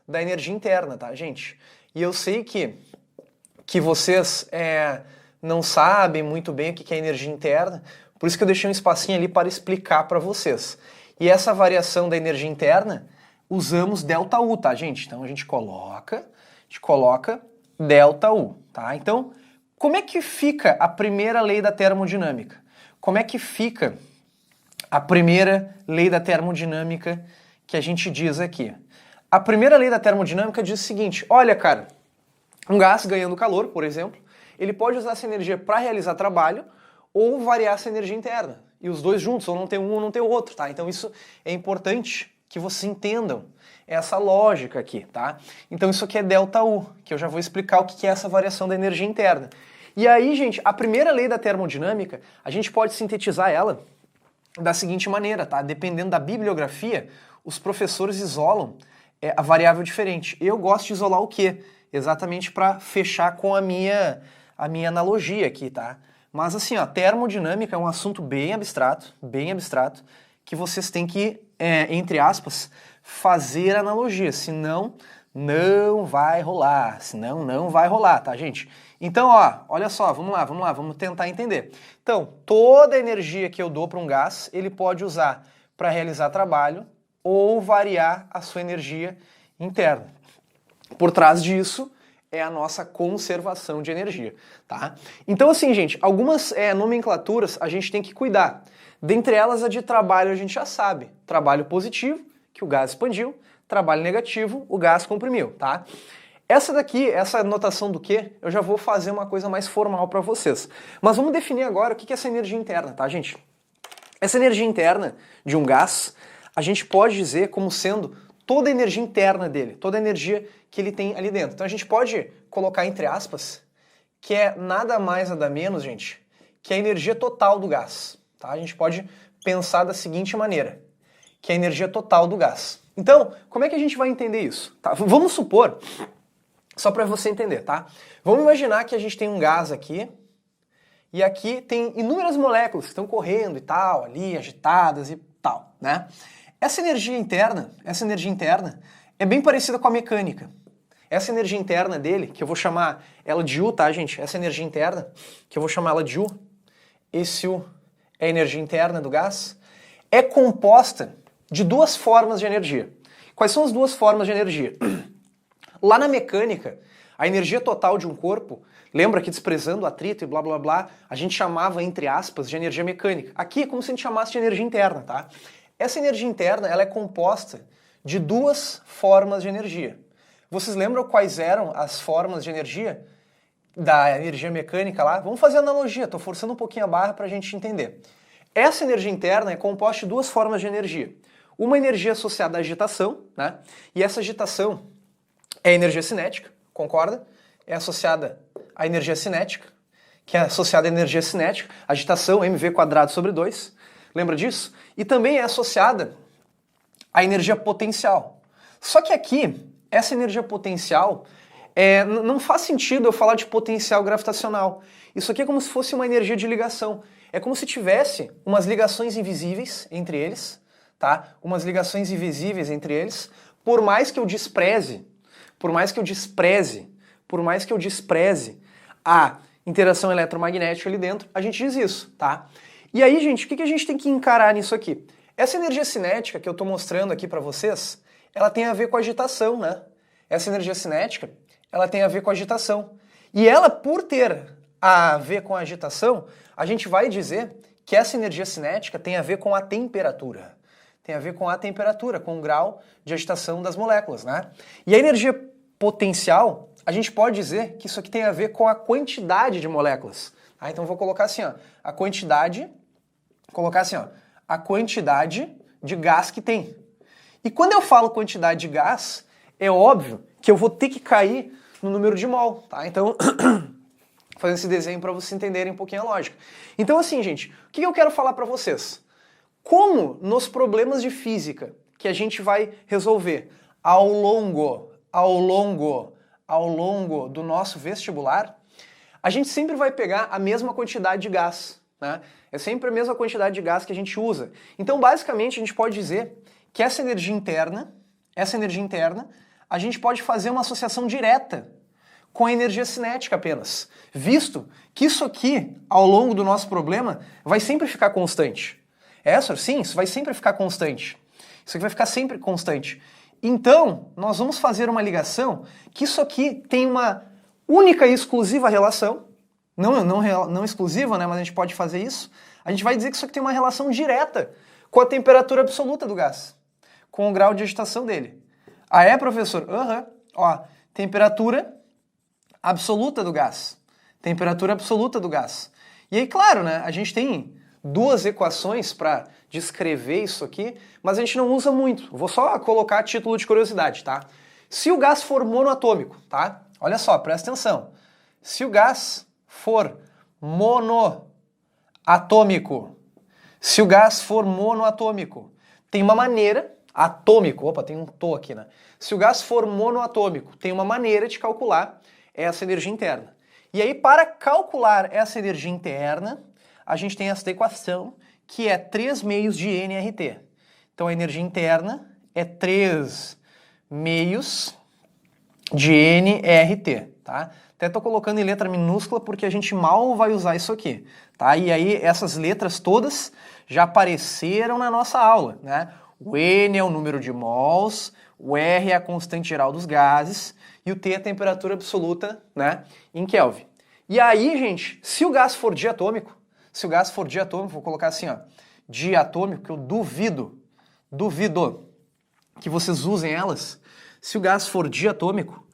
da energia interna, tá, gente? E eu sei que vocês não sabem muito bem o que é energia interna, por isso que eu deixei um espacinho ali para explicar para vocês. E essa variação da energia interna, usamos ΔU, tá, gente? Então a gente coloca ΔU, tá? Então, como é que fica a primeira lei da termodinâmica? Como é que fica a primeira lei da termodinâmica que a gente diz aqui? A primeira lei da termodinâmica diz o seguinte: olha, cara, um gás ganhando calor, por exemplo, ele pode usar essa energia para realizar trabalho ou variar essa energia interna. E os dois juntos, ou não tem um ou não tem o outro, tá? Então isso é importante que vocês entendam essa lógica aqui, tá? Então isso aqui é ΔU, que eu já vou explicar o que é essa variação da energia interna. E aí, gente, a primeira lei da termodinâmica, a gente pode sintetizar ela da seguinte maneira, tá? Dependendo da bibliografia, os professores isolam a variável diferente. Eu gosto de isolar o quê? Exatamente para fechar com a minha analogia aqui, tá? Mas assim, ó, termodinâmica é um assunto bem abstrato, que vocês têm que, entre aspas, fazer analogia, senão não vai rolar, tá, gente? Então, ó, olha só, vamos lá, vamos tentar entender. Então, toda a energia que eu dou para um gás, ele pode usar para realizar trabalho ou variar a sua energia interna. Por trás disso é a nossa conservação de energia, tá? Então, assim, gente, algumas nomenclaturas a gente tem que cuidar. Dentre elas, a de trabalho a gente já sabe. Trabalho positivo, que o gás expandiu. Trabalho negativo, o gás comprimiu, tá? Essa daqui, essa notação do quê, eu já vou fazer uma coisa mais formal para vocês. Mas vamos definir agora o que é essa energia interna, tá, gente? Essa energia interna de um gás, a gente pode dizer como sendo toda a energia interna dele, toda a energia que ele tem ali dentro. Então a gente pode colocar entre aspas, que é nada mais nada menos, gente, que a energia total do gás. Tá? A gente pode pensar da seguinte maneira, que é a energia total do gás. Então, como é que a gente vai entender isso? Tá? Vamos supor, só para você entender, tá? Vamos imaginar que a gente tem um gás aqui, e aqui tem inúmeras moléculas que estão correndo e tal, ali, agitadas e tal, né? Essa energia interna é bem parecida com a mecânica. Essa energia interna dele, que eu vou chamar ela de U, tá, gente? Essa energia interna, que eu vou chamar ela de U, esse U é a energia interna do gás, é composta de duas formas de energia. Quais são as duas formas de energia? Lá na mecânica, a energia total de um corpo, lembra que desprezando o atrito e blá blá blá, a gente chamava, entre aspas, de energia mecânica. Aqui é como se a gente chamasse de energia interna, tá? Essa energia interna, ela é composta de duas formas de energia. Vocês lembram quais eram as formas de energia da energia mecânica lá? Vamos fazer analogia, estou forçando um pouquinho a barra para a gente entender. Essa energia interna é composta de duas formas de energia. Uma energia associada à agitação, né? E essa agitação é a energia cinética, concorda? É associada à energia cinética, que é associada à energia cinética, agitação mv²/2. Lembra disso? E também é associada à energia potencial. Só que aqui, essa energia potencial, não faz sentido eu falar de potencial gravitacional. Isso aqui é como se fosse uma energia de ligação. É como se tivesse umas ligações invisíveis entre eles, tá? Umas ligações invisíveis entre eles, por mais que eu despreze a interação eletromagnética ali dentro, a gente diz isso, tá? E aí, gente, o que a gente tem que encarar nisso aqui? Essa energia cinética que eu estou mostrando aqui para vocês, ela tem a ver com agitação, né? Essa energia cinética, ela tem a ver com agitação. E ela, por ter a ver com a agitação, a gente vai dizer que essa energia cinética tem a ver com a temperatura. Tem a ver com a temperatura, com o grau de agitação das moléculas, né? E a energia potencial, a gente pode dizer que isso aqui tem a ver com a quantidade de moléculas. Tá? Então vou colocar assim, ó, a quantidade de gás que tem. E quando eu falo quantidade de gás, é óbvio que eu vou ter que cair no número de mol, tá? Então, fazendo esse desenho para vocês entenderem um pouquinho a lógica. Então, assim, gente, o que eu quero falar para vocês? Como nos problemas de física que a gente vai resolver ao longo do nosso vestibular, a gente sempre vai pegar a mesma quantidade de gás, né? É sempre a mesma quantidade de gás que a gente usa. Então, basicamente, a gente pode dizer que essa energia interna, a gente pode fazer uma associação direta com a energia cinética apenas, visto que isso aqui, ao longo do nosso problema, vai sempre ficar constante. Sim, isso vai sempre ficar constante. Isso aqui vai ficar sempre constante. Então, nós vamos fazer uma ligação que isso aqui tem uma única e exclusiva relação, não exclusiva, né, mas a gente pode fazer isso. A gente vai dizer que isso aqui tem uma relação direta com a temperatura absoluta do gás, com o grau de agitação dele. Ah, é, professor? Ó, temperatura absoluta do gás. Temperatura absoluta do gás. E aí, claro, né, a gente tem duas equações para descrever isso aqui, mas a gente não usa muito. Vou só colocar a título de curiosidade, tá? Se o gás for monoatômico, tá? Olha só, presta atenção. Se o gás for monoatômico, tem uma maneira, tem um tô aqui, né? Se o gás for monoatômico, tem uma maneira de calcular essa energia interna. E aí, para calcular essa energia interna, a gente tem essa equação, que é 3 meios de nRT. Então, a energia interna é 3 meios de nRT, tá? Até estou colocando em letra minúscula porque a gente mal vai usar isso aqui, tá? E aí, essas letras todas já apareceram na nossa aula, né? O N é o número de mols, o R é a constante geral dos gases e o T é a temperatura absoluta, né, em Kelvin. E aí, gente, se o gás for diatômico, vou colocar assim, ó, diatômico, que eu duvido que vocês usem elas. Se o gás for diatômico,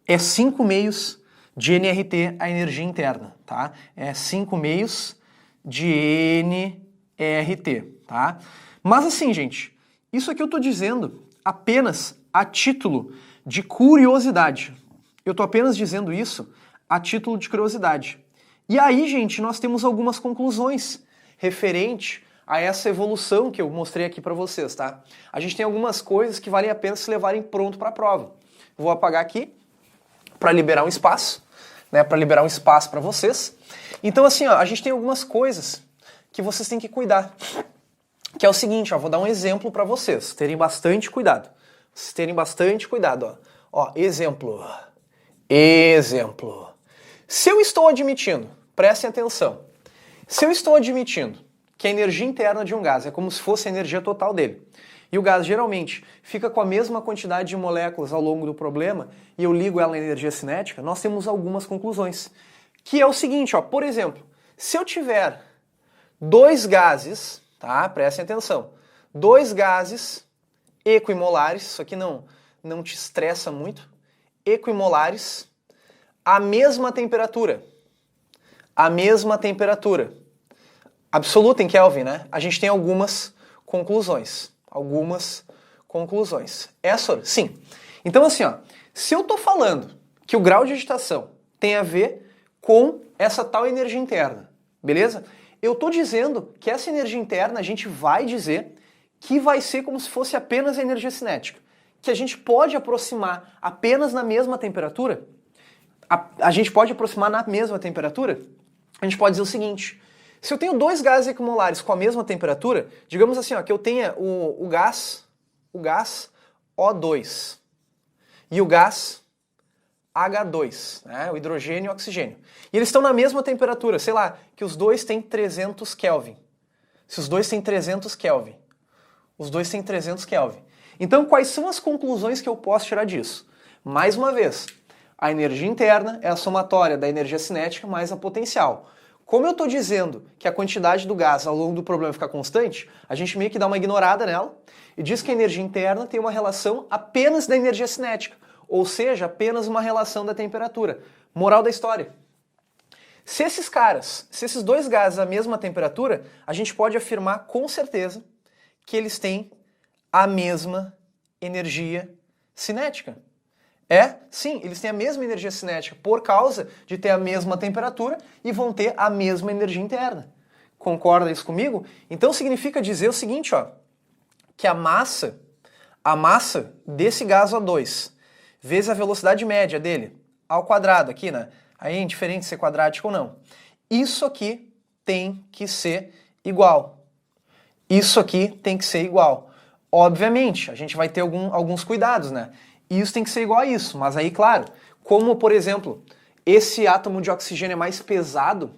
é 5 meios de nRT a energia interna, tá? É 5 meios de nRT, tá? Mas assim, gente, isso aqui eu tô dizendo apenas a título de curiosidade. Eu tô apenas dizendo isso a título de curiosidade. E aí, gente, nós temos algumas conclusões referente a essa evolução que eu mostrei aqui para vocês, tá? A gente tem algumas coisas que valem a pena se levarem pronto para a prova. Vou apagar aqui para liberar um espaço, né? Para liberar um espaço para vocês. Então, assim, ó, a gente tem algumas coisas que vocês têm que cuidar. Que é o seguinte, ó, vou dar um exemplo para vocês terem bastante cuidado. Vocês terem bastante cuidado, ó. Ó, exemplo. Se eu estou admitindo, prestem atenção, se eu estou admitindo que a energia interna de um gás é como se fosse a energia total dele, e o gás geralmente fica com a mesma quantidade de moléculas ao longo do problema, e eu ligo ela à energia cinética, nós temos algumas conclusões. Que é o seguinte, ó, por exemplo, se eu tiver dois gases, tá? Prestem atenção, dois gases equimolares, isso aqui não te estressa muito, equimolares, a mesma temperatura absoluta em Kelvin, né? A gente tem algumas conclusões. Sim. Então, assim, ó, se eu tô falando que o grau de agitação tem a ver com essa tal energia interna, beleza? Eu tô dizendo que essa energia interna a gente vai dizer que vai ser como se fosse apenas a energia cinética, que a gente pode aproximar apenas na mesma temperatura. A gente pode aproximar na mesma temperatura? A gente pode dizer o seguinte: se eu tenho dois gases equimolares com a mesma temperatura, digamos assim, ó, que eu tenha o gás O2 e o gás H2, né, o hidrogênio e o oxigênio. E eles estão na mesma temperatura, sei lá, que os dois têm 300 Kelvin. Se os dois têm 300 Kelvin. Então, quais são as conclusões que eu posso tirar disso? Mais uma vez, a energia interna é a somatória da energia cinética mais a potencial. Como eu estou dizendo que a quantidade do gás ao longo do problema fica constante, a gente meio que dá uma ignorada nela e diz que a energia interna tem uma relação apenas da energia cinética, ou seja, apenas uma relação da temperatura. Moral da história: se esses dois gases à mesma temperatura, a gente pode afirmar com certeza que eles têm a mesma energia cinética. Sim, eles têm a mesma energia cinética por causa de ter a mesma temperatura e vão ter a mesma energia interna. Concorda isso comigo? Então significa dizer o seguinte, ó, que a massa desse gás O2 vezes a velocidade média dele ao quadrado aqui, né? Aí é indiferente se é quadrático ou não. Isso aqui tem que ser igual. Isso aqui tem que ser igual. Obviamente, a gente vai ter alguns cuidados, né? Isso tem que ser igual a isso, mas aí, claro, como, por exemplo, esse átomo de oxigênio é mais pesado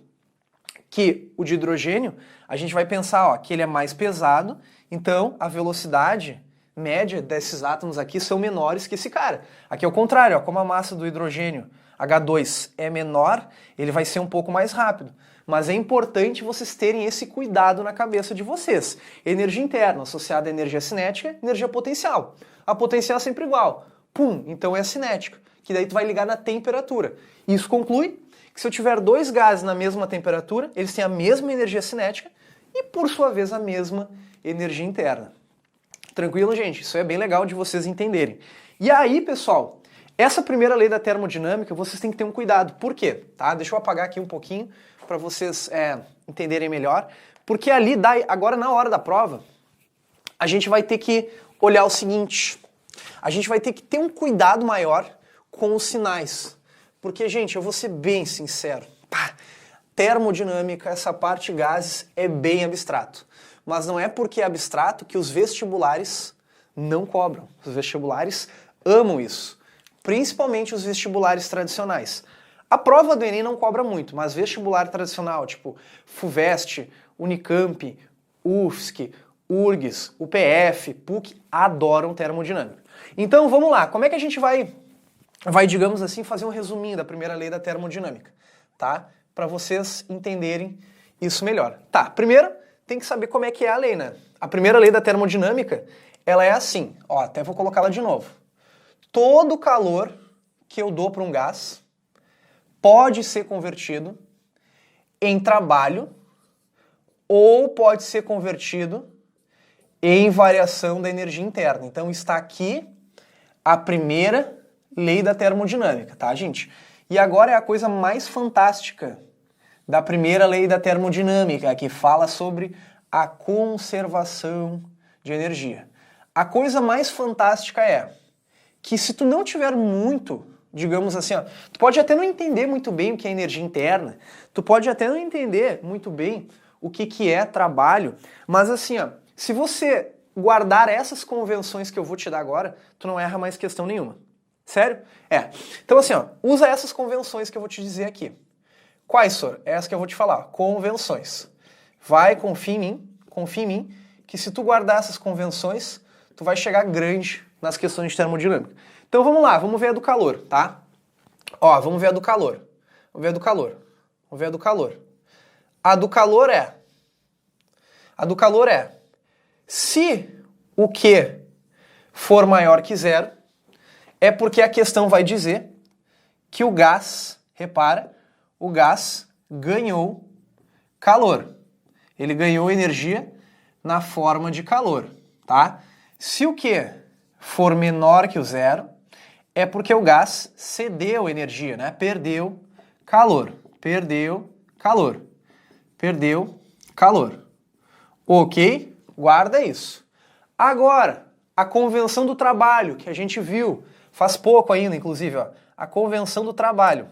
que o de hidrogênio, a gente vai pensar, ó, que ele é mais pesado, então a velocidade média desses átomos aqui são menores que esse cara. Aqui é o contrário, ó, como a massa do hidrogênio H2 é menor, ele vai ser um pouco mais rápido. Mas é importante vocês terem esse cuidado na cabeça de vocês. Energia interna associada à energia cinética, energia potencial. A potencial é sempre igual. Pum, então é cinética, que daí tu vai ligar na temperatura. Isso conclui que se eu tiver dois gases na mesma temperatura, eles têm a mesma energia cinética e, por sua vez, a mesma energia interna. Tranquilo, gente? Isso é bem legal de vocês entenderem. E aí, pessoal, essa primeira lei da termodinâmica, vocês têm que ter um cuidado. Por quê? Tá? Deixa eu apagar aqui um pouquinho para vocês entenderem melhor. Porque ali, agora na hora da prova, a gente vai ter que olhar o seguinte. A gente vai ter que ter um cuidado maior com os sinais. Porque, gente, eu vou ser bem sincero. Termodinâmica, essa parte gases, é bem abstrato. Mas não é porque é abstrato que os vestibulares não cobram. Os vestibulares amam isso. Principalmente os vestibulares tradicionais. A prova do Enem não cobra muito, mas vestibular tradicional, tipo FUVEST, Unicamp, UFSC, URGS, UPF, PUC, adoram termodinâmica. Então vamos lá, como é que a gente vai, digamos assim, fazer um resuminho da primeira lei da termodinâmica, tá? Para vocês entenderem isso melhor. Tá, primeiro tem que saber como é que é a lei, né? A primeira lei da termodinâmica, ela é assim, ó, até vou colocá-la de novo. Todo calor que eu dou para um gás pode ser convertido em trabalho ou pode ser convertido em variação da energia interna. Então está aqui a primeira lei da termodinâmica, tá, gente? E agora é a coisa mais fantástica da primeira lei da termodinâmica, que fala sobre a conservação de energia. A coisa mais fantástica é que se tu não tiver muito, digamos assim, ó, tu pode até não entender muito bem o que é energia interna, tu pode até não entender muito bem o que é trabalho, mas assim, ó, se você guardar essas convenções que eu vou te dar agora, tu não erra mais questão nenhuma. Sério? Então assim, ó, usa essas convenções que eu vou te dizer aqui. Quais, senhor? Essas que eu vou te falar. Convenções. Confia em mim, que se tu guardar essas convenções, tu vai chegar grande nas questões de termodinâmica. Então vamos lá, vamos ver a do calor, tá? Ó, vamos ver a do calor. Vamos ver a do calor. Vamos ver a do calor. A do calor é se o Q for maior que zero, é porque a questão vai dizer que o gás, repara, o gás ganhou calor. Ele ganhou energia na forma de calor, tá? Se o Q for menor que o zero, é porque o gás cedeu energia, né? Perdeu calor. Perdeu calor. Perdeu calor. Ok? Guarda isso. Agora, a convenção do trabalho, que a gente viu, faz pouco ainda, inclusive, ó, a convenção do trabalho.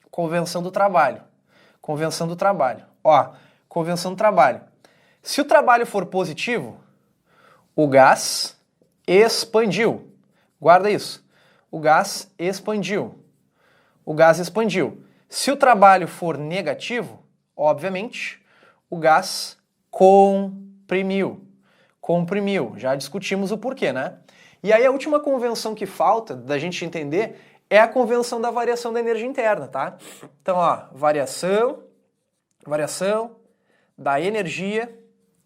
Convenção do trabalho. Convenção do trabalho. Ó, convenção do trabalho. Se o trabalho for positivo, o gás expandiu. Guarda isso. O gás expandiu. O gás expandiu. Se o trabalho for negativo, obviamente, o gás comprimiu. Comprimiu. Já discutimos o porquê, né? E aí a última convenção que falta da gente entender é a convenção da variação da energia interna, tá? Então, ó, variação da energia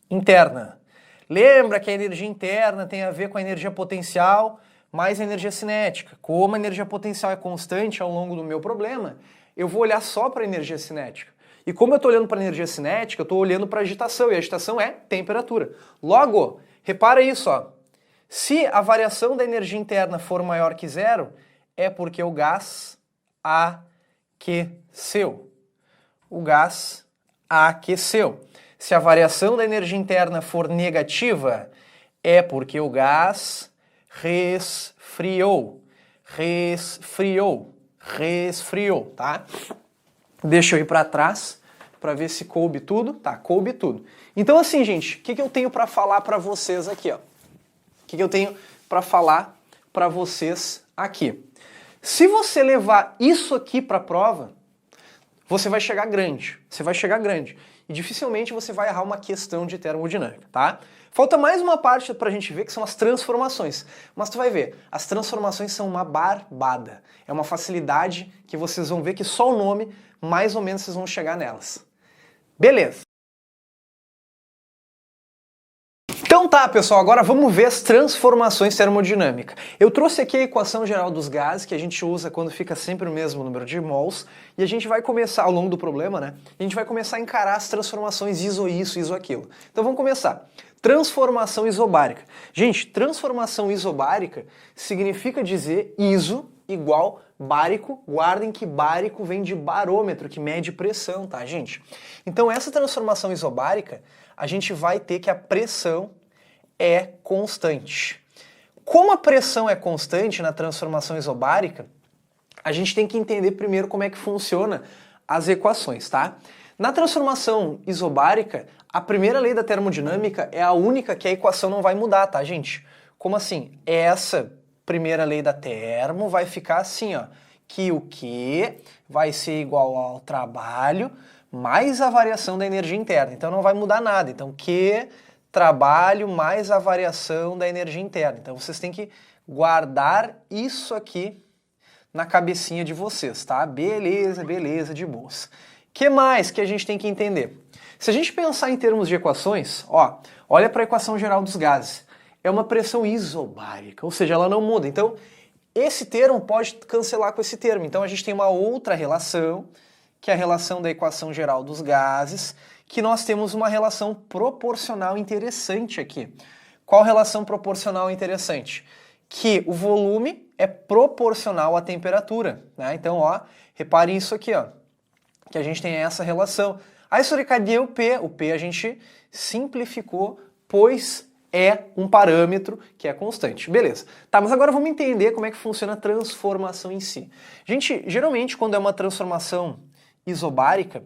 interna. Lembra que a energia interna tem a ver com a energia potencial mais a energia cinética. Como a energia potencial é constante ao longo do meu problema, eu vou olhar só para a energia cinética. E como eu estou olhando para a energia cinética, eu estou olhando para a agitação, e a agitação é temperatura. Logo, repara isso, ó. Se a variação da energia interna for maior que zero, é porque o gás aqueceu. O gás aqueceu. Se a variação da energia interna for negativa, é porque o gás resfriou. Resfriou, tá? Deixa eu ir para trás para ver se coube tudo. Tá, coube tudo. Então assim, gente, o que eu tenho para falar para vocês aqui, ó? O que eu tenho para falar para vocês aqui? Se você levar isso aqui para a prova, você vai chegar grande. Você vai chegar grande. E dificilmente você vai errar uma questão de termodinâmica, tá? Falta mais uma parte pra gente ver, que são as transformações. Mas tu vai ver, as transformações são uma barbada. É uma facilidade que vocês vão ver que só o nome, mais ou menos, vocês vão chegar nelas. Beleza. Então tá, pessoal, agora vamos ver as transformações termodinâmicas. Eu trouxe aqui a equação geral dos gases, que a gente usa quando fica sempre o mesmo número de mols, e a gente vai começar, ao longo do problema, né, a gente vai começar a encarar as transformações iso isso, iso aquilo. Então vamos começar. Transformação isobárica. Gente, transformação isobárica significa dizer iso igual bárico. Guardem que bárico vem de barômetro, que mede pressão, tá, gente? Então essa transformação isobárica, a gente vai ter que a pressão é constante. Como a pressão é constante na transformação isobárica, a gente tem que entender primeiro como é que funciona as equações, tá? Na transformação isobárica, a primeira lei da termodinâmica é a única que a equação não vai mudar, tá, gente? Como assim? Essa primeira lei da termo vai ficar assim, ó, que o Q vai ser igual ao trabalho mais a variação da energia interna. Então não vai mudar nada. Então Q, trabalho mais a variação da energia interna. Então vocês têm que guardar isso aqui na cabecinha de vocês, tá? Beleza, beleza, de boas. Que mais que a gente tem que entender? Se a gente pensar em termos de equações, ó, olha para a equação geral dos gases. É uma pressão isobárica, ou seja, ela não muda. Então, esse termo pode cancelar com esse termo. Então, a gente tem uma outra relação, que é a relação da equação geral dos gases, que nós temos uma relação proporcional interessante aqui. Qual relação proporcional interessante? Que o volume é proporcional à temperatura, né? Então, ó, reparem isso aqui, ó, que a gente tem essa relação. Aí, cadê o P? O P a gente simplificou, pois é um parâmetro que é constante. Beleza. Tá, mas agora vamos entender como é que funciona a transformação em si. Gente, geralmente quando é uma transformação isobárica,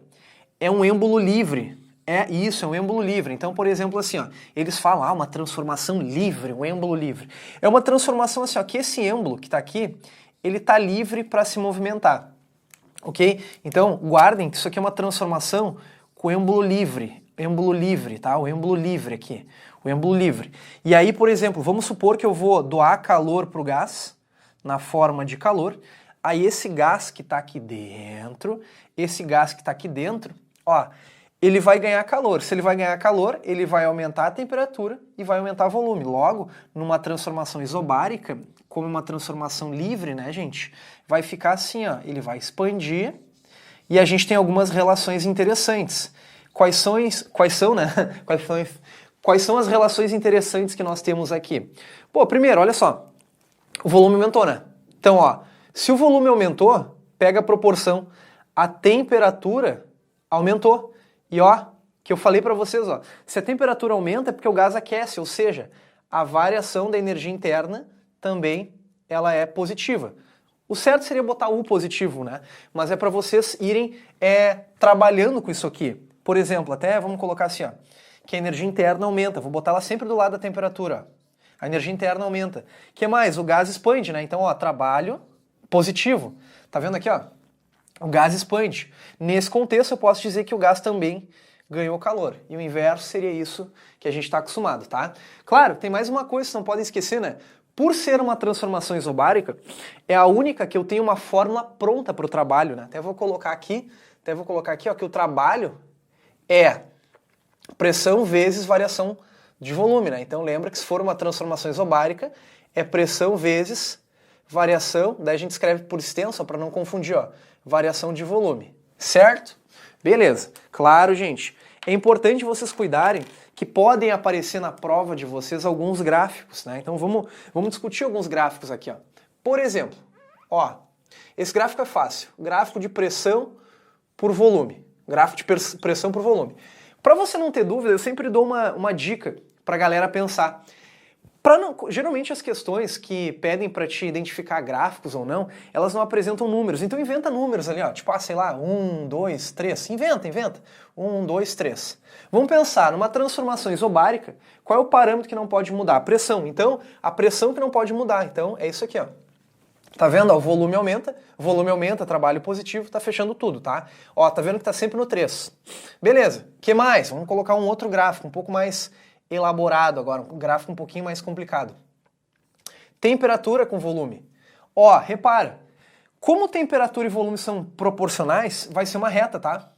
é um êmbolo livre. É isso, é um êmbolo livre. Então, por exemplo, assim, ó, eles falam, uma transformação livre, um êmbolo livre. É uma transformação assim, ó, que esse êmbolo que está aqui, ele está livre para se movimentar. Ok? Então, guardem que isso aqui é uma transformação com êmbolo livre, tá? O êmbolo livre aqui, o êmbolo livre. E aí, por exemplo, vamos supor que eu vou doar calor para o gás, na forma de calor, aí esse gás que está aqui dentro, ó, ele vai ganhar calor. Se ele vai ganhar calor, ele vai aumentar a temperatura e vai aumentar o volume. Logo, numa transformação isobárica, como uma transformação livre, né, gente, vai ficar assim, ó, ele vai expandir e a gente tem algumas relações interessantes. Quais são as relações interessantes que nós temos aqui? Pô, primeiro, olha só, o volume aumentou, né? Então, ó, se o volume aumentou, pega a proporção, a temperatura aumentou. E ó, que eu falei para vocês, ó, se a temperatura aumenta é porque o gás aquece, ou seja, a variação da energia interna também ela é positiva. O certo seria botar U positivo, né? Mas é para vocês irem trabalhando com isso aqui. Por exemplo, até vamos colocar assim, ó, que a energia interna aumenta. Vou botar ela sempre do lado da temperatura. Ó. A energia interna aumenta. O que mais? O gás expande, né? Então, ó, trabalho positivo. Tá vendo aqui, ó? O gás expande. Nesse contexto, eu posso dizer que o gás também ganhou calor. E o inverso seria isso que a gente está acostumado, tá? Claro, tem mais uma coisa que vocês não podem esquecer, né? Por ser uma transformação isobárica, é a única que eu tenho uma fórmula pronta para o trabalho, né? Até vou colocar aqui, ó, que o trabalho é pressão vezes variação de volume, né? Então lembra que se for uma transformação isobárica, é pressão vezes variação, daí a gente escreve por extenso para não confundir, ó, variação de volume, certo? Beleza. Claro, gente, é importante vocês cuidarem que podem aparecer na prova de vocês alguns gráficos, né? Então vamos discutir alguns gráficos aqui, ó. Por exemplo, Ó, esse gráfico é fácil. Gráfico de pressão por volume. Gráfico de pressão por volume. Para você não ter dúvida, eu sempre dou uma dica para a galera pensar. Geralmente as questões que pedem para te identificar gráficos ou não, elas não apresentam números. Então inventa números ali, ó, tipo, sei lá, 1, 2, 3. Inventa. 1, 2, 3. Vamos pensar numa transformação isobárica, qual é o parâmetro que não pode mudar? A pressão. Então, a pressão que não pode mudar. Então, é isso aqui, ó. Tá vendo? Ó, o volume aumenta, trabalho positivo, tá fechando tudo, tá? Ó, tá vendo que tá sempre no 3. Beleza. Que mais? Vamos colocar um outro gráfico, um pouco mais elaborado agora, um gráfico um pouquinho mais complicado. Temperatura com volume. Ó, repara, como temperatura e volume são proporcionais, vai ser uma reta, tá? Vai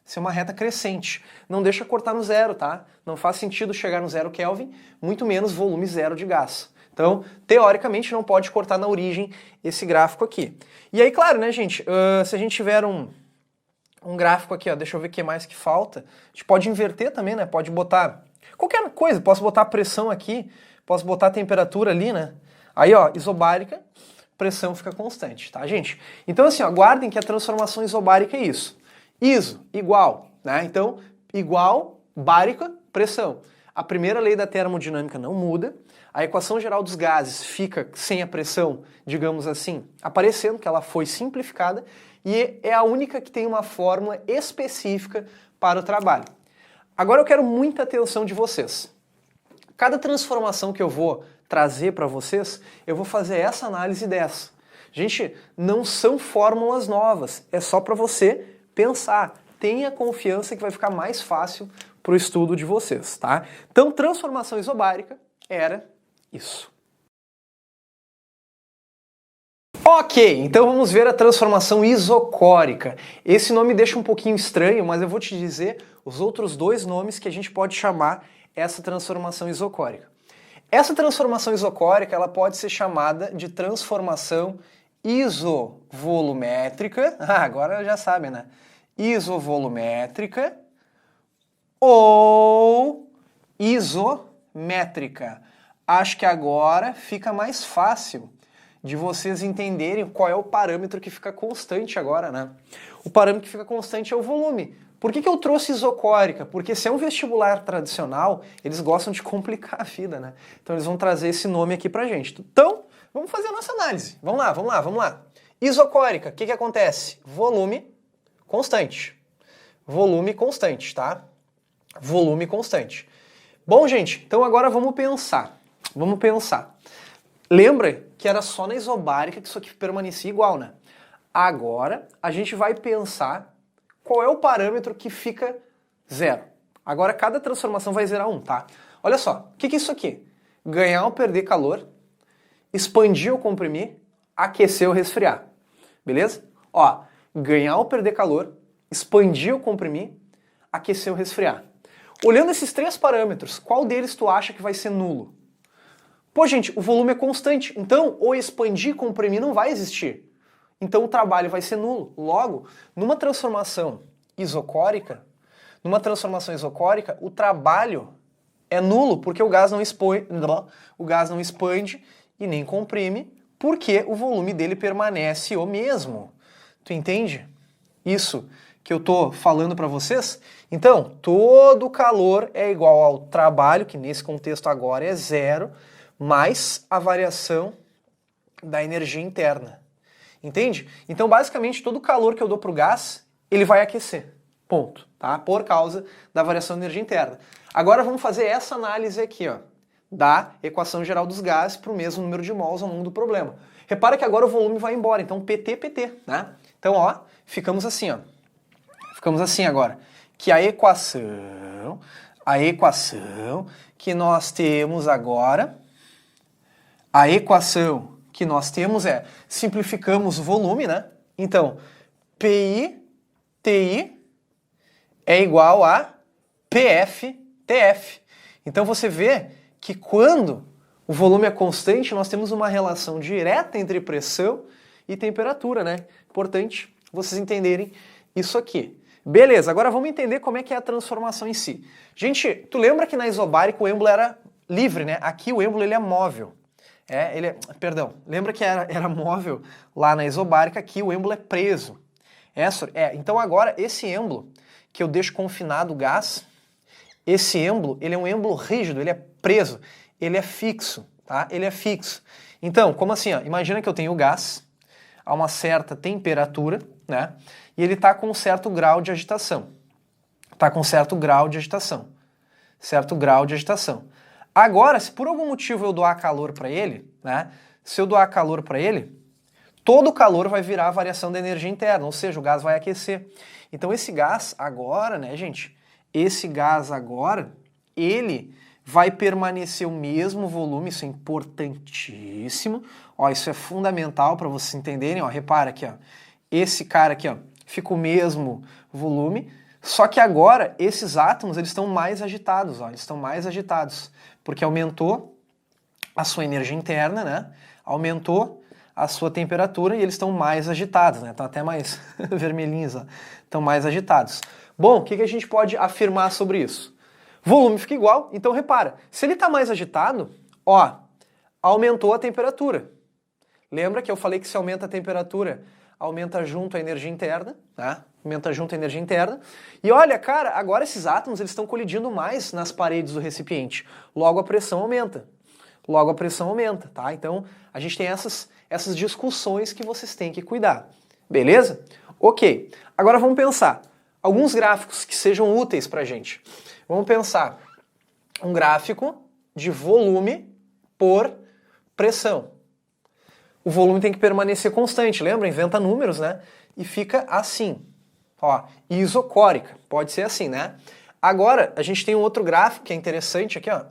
ser uma reta crescente. Não deixa cortar no zero, tá? Não faz sentido chegar no 0 Kelvin, muito menos volume zero de gás. Então, teoricamente, não pode cortar na origem esse gráfico aqui. E aí, claro, né, gente, se a gente tiver um gráfico aqui, ó, deixa eu ver o que mais que falta, a gente pode inverter também, né? Pode botar qualquer coisa, posso botar a pressão aqui, posso botar a temperatura ali, né? Aí, ó, isobárica, pressão fica constante, tá, gente? Então, assim, ó, guardem que a transformação isobárica é isso. Iso, igual, né? Então, igual, bárica, pressão. A primeira lei da termodinâmica não muda, a equação geral dos gases fica sem a pressão, digamos assim, aparecendo, que ela foi simplificada, e é a única que tem uma fórmula específica para o trabalho. Agora eu quero muita atenção de vocês. Cada transformação que eu vou trazer para vocês, eu vou fazer essa análise dessa. Gente, não são fórmulas novas, é só para você pensar. Tenha confiança que vai ficar mais fácil para o estudo de vocês, tá? Então, transformação isobárica era isso. Ok, então vamos ver a transformação isocórica. Esse nome deixa um pouquinho estranho, mas eu vou te dizer os outros dois nomes que a gente pode chamar essa transformação isocórica. Essa transformação isocórica, ela pode ser chamada de transformação isovolumétrica. Agora já sabem, né? Isovolumétrica ou isométrica. Acho que agora fica mais fácil de vocês entenderem qual é o parâmetro que fica constante agora, né? O parâmetro que fica constante é o volume. Por que eu trouxe isocórica? Porque se é um vestibular tradicional, eles gostam de complicar a vida, né? Então eles vão trazer esse nome aqui pra gente. Então, vamos fazer a nossa análise. Vamos lá. Isocórica, o que acontece? Volume constante. Volume constante, tá? Volume constante. Bom, gente, então agora vamos pensar. Lembra que era só na isobárica que isso aqui permanecia igual, né? Agora a gente vai pensar qual é o parâmetro que fica zero. Agora cada transformação vai zerar um, tá? Olha só, o que é isso aqui? Ganhar ou perder calor, expandir ou comprimir, aquecer ou resfriar. Beleza? Ó, ganhar ou perder calor, expandir ou comprimir, aquecer ou resfriar. Olhando esses três parâmetros, qual deles tu acha que vai ser nulo? Pô, gente, o volume é constante, então o expandir e comprimir não vai existir. Então o trabalho vai ser nulo. Logo, numa transformação isocórica, o trabalho é nulo porque o gás não expande e nem comprime, porque o volume dele permanece o mesmo. Tu entende isso que eu tô falando para vocês? Então, todo calor é igual ao trabalho, que nesse contexto agora é zero, mais a variação da energia interna. Entende? Então, basicamente, todo o calor que eu dou para o gás, ele vai aquecer. Ponto. Tá? Por causa da variação da energia interna. Agora vamos fazer essa análise aqui, ó, da equação geral dos gases para o mesmo número de mols ao longo do problema. Repara que agora o volume vai embora, então PT, né? Então, ó, ficamos assim, ó. Ficamos assim agora. Que a equação que nós temos agora, simplificamos o volume, né? Então, TI é igual a TF. Então você vê que quando o volume é constante, nós temos uma relação direta entre pressão e temperatura, né? Importante vocês entenderem isso aqui. Beleza, agora vamos entender como é que é a transformação em si. Gente, tu lembra que na isobárica o êmbolo era livre, né? Aqui o êmbolo ele é móvel. Perdão, lembra que era móvel lá na isobárica, aqui o êmbolo é preso. Então agora esse êmbolo, que eu deixo confinado o gás, esse êmbolo, ele é um êmbolo rígido, ele é preso, ele é fixo, tá? Ele é fixo. Então, como assim? Ó? Imagina que eu tenho o gás a uma certa temperatura, né? E ele está com um certo grau de agitação. Está com um certo grau de agitação. Certo grau de agitação. Agora, se por algum motivo eu doar calor para ele, né? Se eu doar calor para ele, todo o calor vai virar a variação da energia interna, ou seja, o gás vai aquecer. Então esse gás agora, né, gente? Esse gás agora, ele vai permanecer o mesmo volume, isso é importantíssimo. Ó, isso é fundamental para vocês entenderem, ó, repara aqui, ó. Esse cara aqui, ó, fica o mesmo volume, só que agora esses átomos, eles estão mais agitados, ó, eles estão mais agitados, porque aumentou a sua energia interna, né? Aumentou a sua temperatura e eles estão mais agitados, né? Estão até mais vermelhinhos, ó. Estão mais agitados. Bom, o que a gente pode afirmar sobre isso? Volume fica igual, então repara, se ele está mais agitado, ó, aumentou a temperatura. Lembra que eu falei que se aumenta a temperatura, aumenta junto a energia interna, né? Aumenta junto a energia interna. E olha, cara, agora esses átomos eles estão colidindo mais nas paredes do recipiente. Logo a pressão aumenta. Logo a pressão aumenta, tá? Então a gente tem essas discussões que vocês têm que cuidar. Beleza? Ok. Agora vamos pensar. Alguns gráficos que sejam úteis pra gente. Vamos pensar um gráfico de volume por pressão. O volume tem que permanecer constante, lembra? Inventa números, né? E fica assim. Ó, isocórica. Pode ser assim, né? Agora, a gente tem um outro gráfico que é interessante aqui, ó.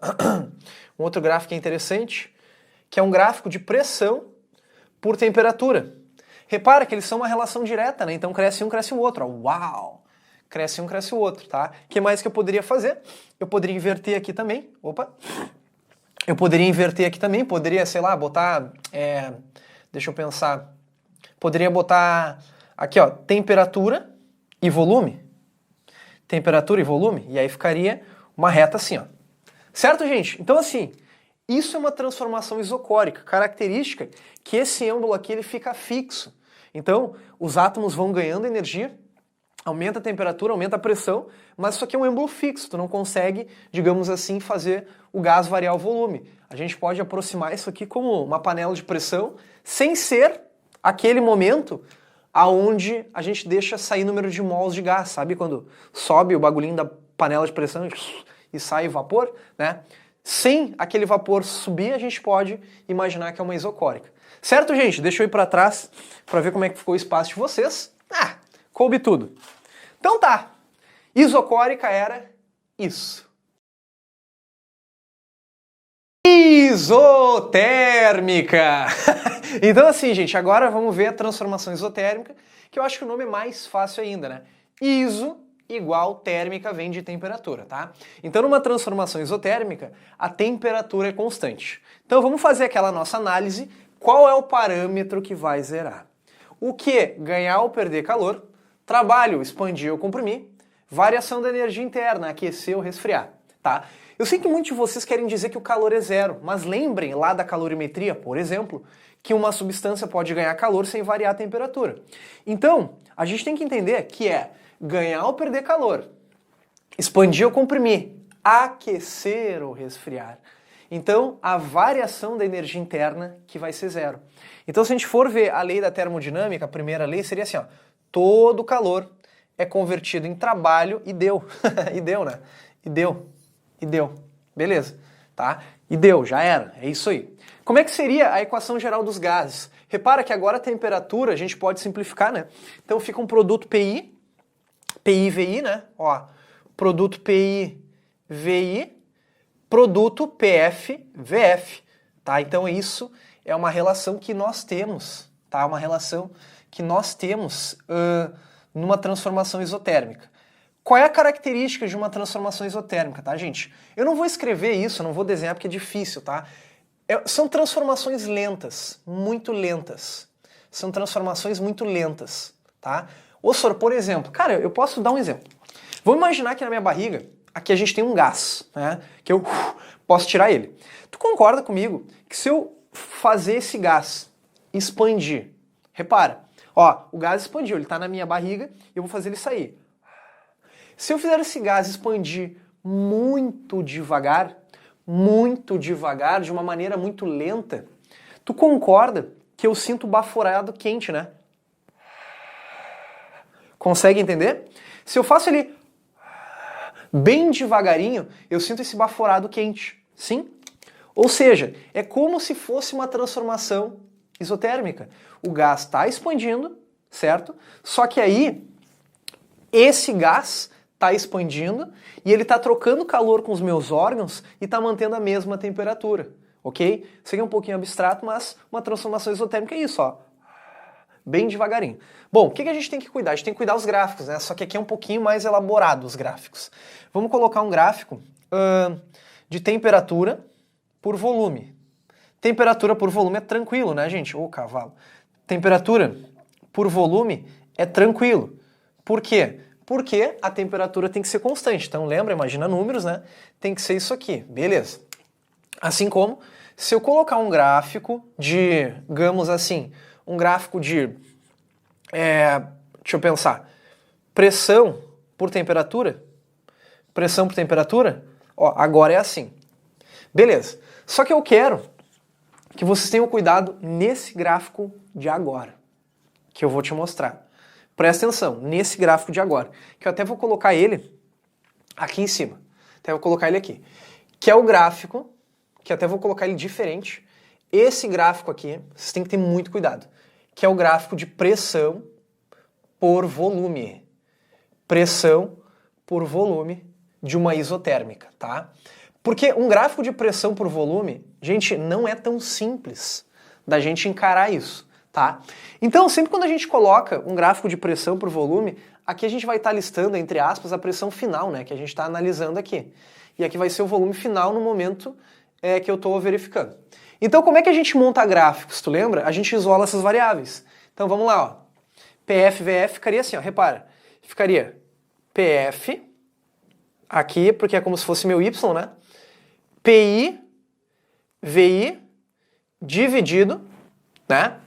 Um outro gráfico que é interessante, que é um gráfico de pressão por temperatura. Repara que eles são uma relação direta, né? Então cresce um, cresce o outro. Ó. Uau! Cresce um, cresce o outro, tá? O que mais que eu poderia fazer? Eu poderia inverter aqui também. Opa! Eu poderia inverter aqui também. Poderia, sei lá, botar... deixa eu pensar. Poderia botar aqui, ó, temperatura e volume. Temperatura e volume. E aí ficaria uma reta assim, ó. Certo, gente? Então, assim, isso é uma transformação isocórica, característica que esse êmbolo aqui ele fica fixo. Então, os átomos vão ganhando energia, aumenta a temperatura, aumenta a pressão, mas isso aqui é um êmbolo fixo, tu não consegue, digamos assim, fazer o gás variar o volume. A gente pode aproximar isso aqui como uma panela de pressão, sem ser aquele momento aonde a gente deixa sair número de mols de gás, sabe? Quando sobe o bagulhinho da panela de pressão e sai vapor, né? Sem aquele vapor subir, a gente pode imaginar que é uma isocórica. Certo, gente? Deixa eu ir para trás para ver como é que ficou o espaço de vocês. Coube tudo. Então tá. Isocórica era isso. Isotérmica! Então assim, gente, agora vamos ver a transformação isotérmica, que eu acho que o nome é mais fácil ainda, né? Iso igual térmica vem de temperatura, tá? Então numa transformação isotérmica, a temperatura é constante. Então vamos fazer aquela nossa análise, qual é o parâmetro que vai zerar? O que? Ganhar ou perder calor, trabalho, expandir ou comprimir, variação da energia interna, aquecer ou resfriar, tá? Eu sei que muitos de vocês querem dizer que o calor é zero, mas lembrem lá da calorimetria, por exemplo, que uma substância pode ganhar calor sem variar a temperatura. Então, a gente tem que entender que é ganhar ou perder calor, expandir ou comprimir, aquecer ou resfriar. Então, a variação da energia interna que vai ser zero. Então, se a gente for ver a lei da termodinâmica, a primeira lei seria assim, ó, todo calor é convertido em trabalho e deu. E deu, né? E deu. E deu. Beleza. Tá? E deu, já era. É isso aí. Como é que seria a equação geral dos gases? Repara que agora a temperatura a gente pode simplificar, né? Então fica um produto PI, PI-VI, né? Ó, produto PI-VI, produto PF-VF, tá? Então isso é uma relação que nós temos, tá? Uma relação que nós temos numa transformação isotérmica. Qual é a característica de uma transformação isotérmica, tá, gente? Eu não vou escrever isso, eu não vou desenhar porque é difícil, tá? São transformações lentas, muito lentas. São transformações muito lentas, tá? Ô, Sor, por exemplo, cara, eu posso dar um exemplo. Vamos imaginar que na minha barriga, aqui a gente tem um gás, né? Que eu posso tirar ele. Tu concorda comigo que se eu fazer esse gás expandir. Repara, ó, o gás expandiu, ele está na minha barriga e eu vou fazer ele sair. Se eu fizer esse gás expandir muito devagar, de uma maneira muito lenta, tu concorda que eu sinto baforado quente, né? Consegue entender? Se eu faço ele bem devagarinho, eu sinto esse baforado quente, sim? Ou seja, é como se fosse uma transformação isotérmica. O gás está expandindo, certo? Só que aí, esse gás está expandindo e ele está trocando calor com os meus órgãos e está mantendo a mesma temperatura, ok? Isso aqui é um pouquinho abstrato, mas uma transformação isotérmica é isso, ó. Bem devagarinho. Bom, o que a gente tem que cuidar? A gente tem que cuidar os gráficos, né? Só que aqui é um pouquinho mais elaborado os gráficos. Vamos colocar um gráfico de temperatura por volume. Temperatura por volume é tranquilo, né, gente? Ô, cavalo. Temperatura por volume é tranquilo. Por quê? Porque a temperatura tem que ser constante. Então lembra, imagina números, né? Tem que ser isso aqui, beleza. Assim como, se eu colocar um gráfico de, digamos assim, um gráfico de, deixa eu pensar, pressão por temperatura, ó, agora é assim. Beleza. Só que eu quero que vocês tenham cuidado nesse gráfico de agora, que eu vou te mostrar. Presta atenção, nesse gráfico de agora, que eu até vou colocar ele aqui em cima. Até vou colocar ele aqui. Que é o gráfico, que até vou colocar ele diferente. Esse gráfico aqui, vocês têm que ter muito cuidado. Que é o gráfico de pressão por volume. Pressão por volume de uma isotérmica, tá? Porque um gráfico de pressão por volume, gente, não é tão simples da gente encarar isso. Tá? Então, sempre quando a gente coloca um gráfico de pressão por volume, aqui a gente vai estar listando, entre aspas, a pressão final, né, que a gente está analisando aqui. E aqui vai ser o volume final no momento que eu estou verificando. Então, como é que a gente monta gráficos? Tu lembra? A gente isola essas variáveis. Então, vamos lá. Ó. PF, VF ficaria assim, ó, repara. Ficaria PF, aqui, porque é como se fosse meu Y, né? PI, VI, dividido, né?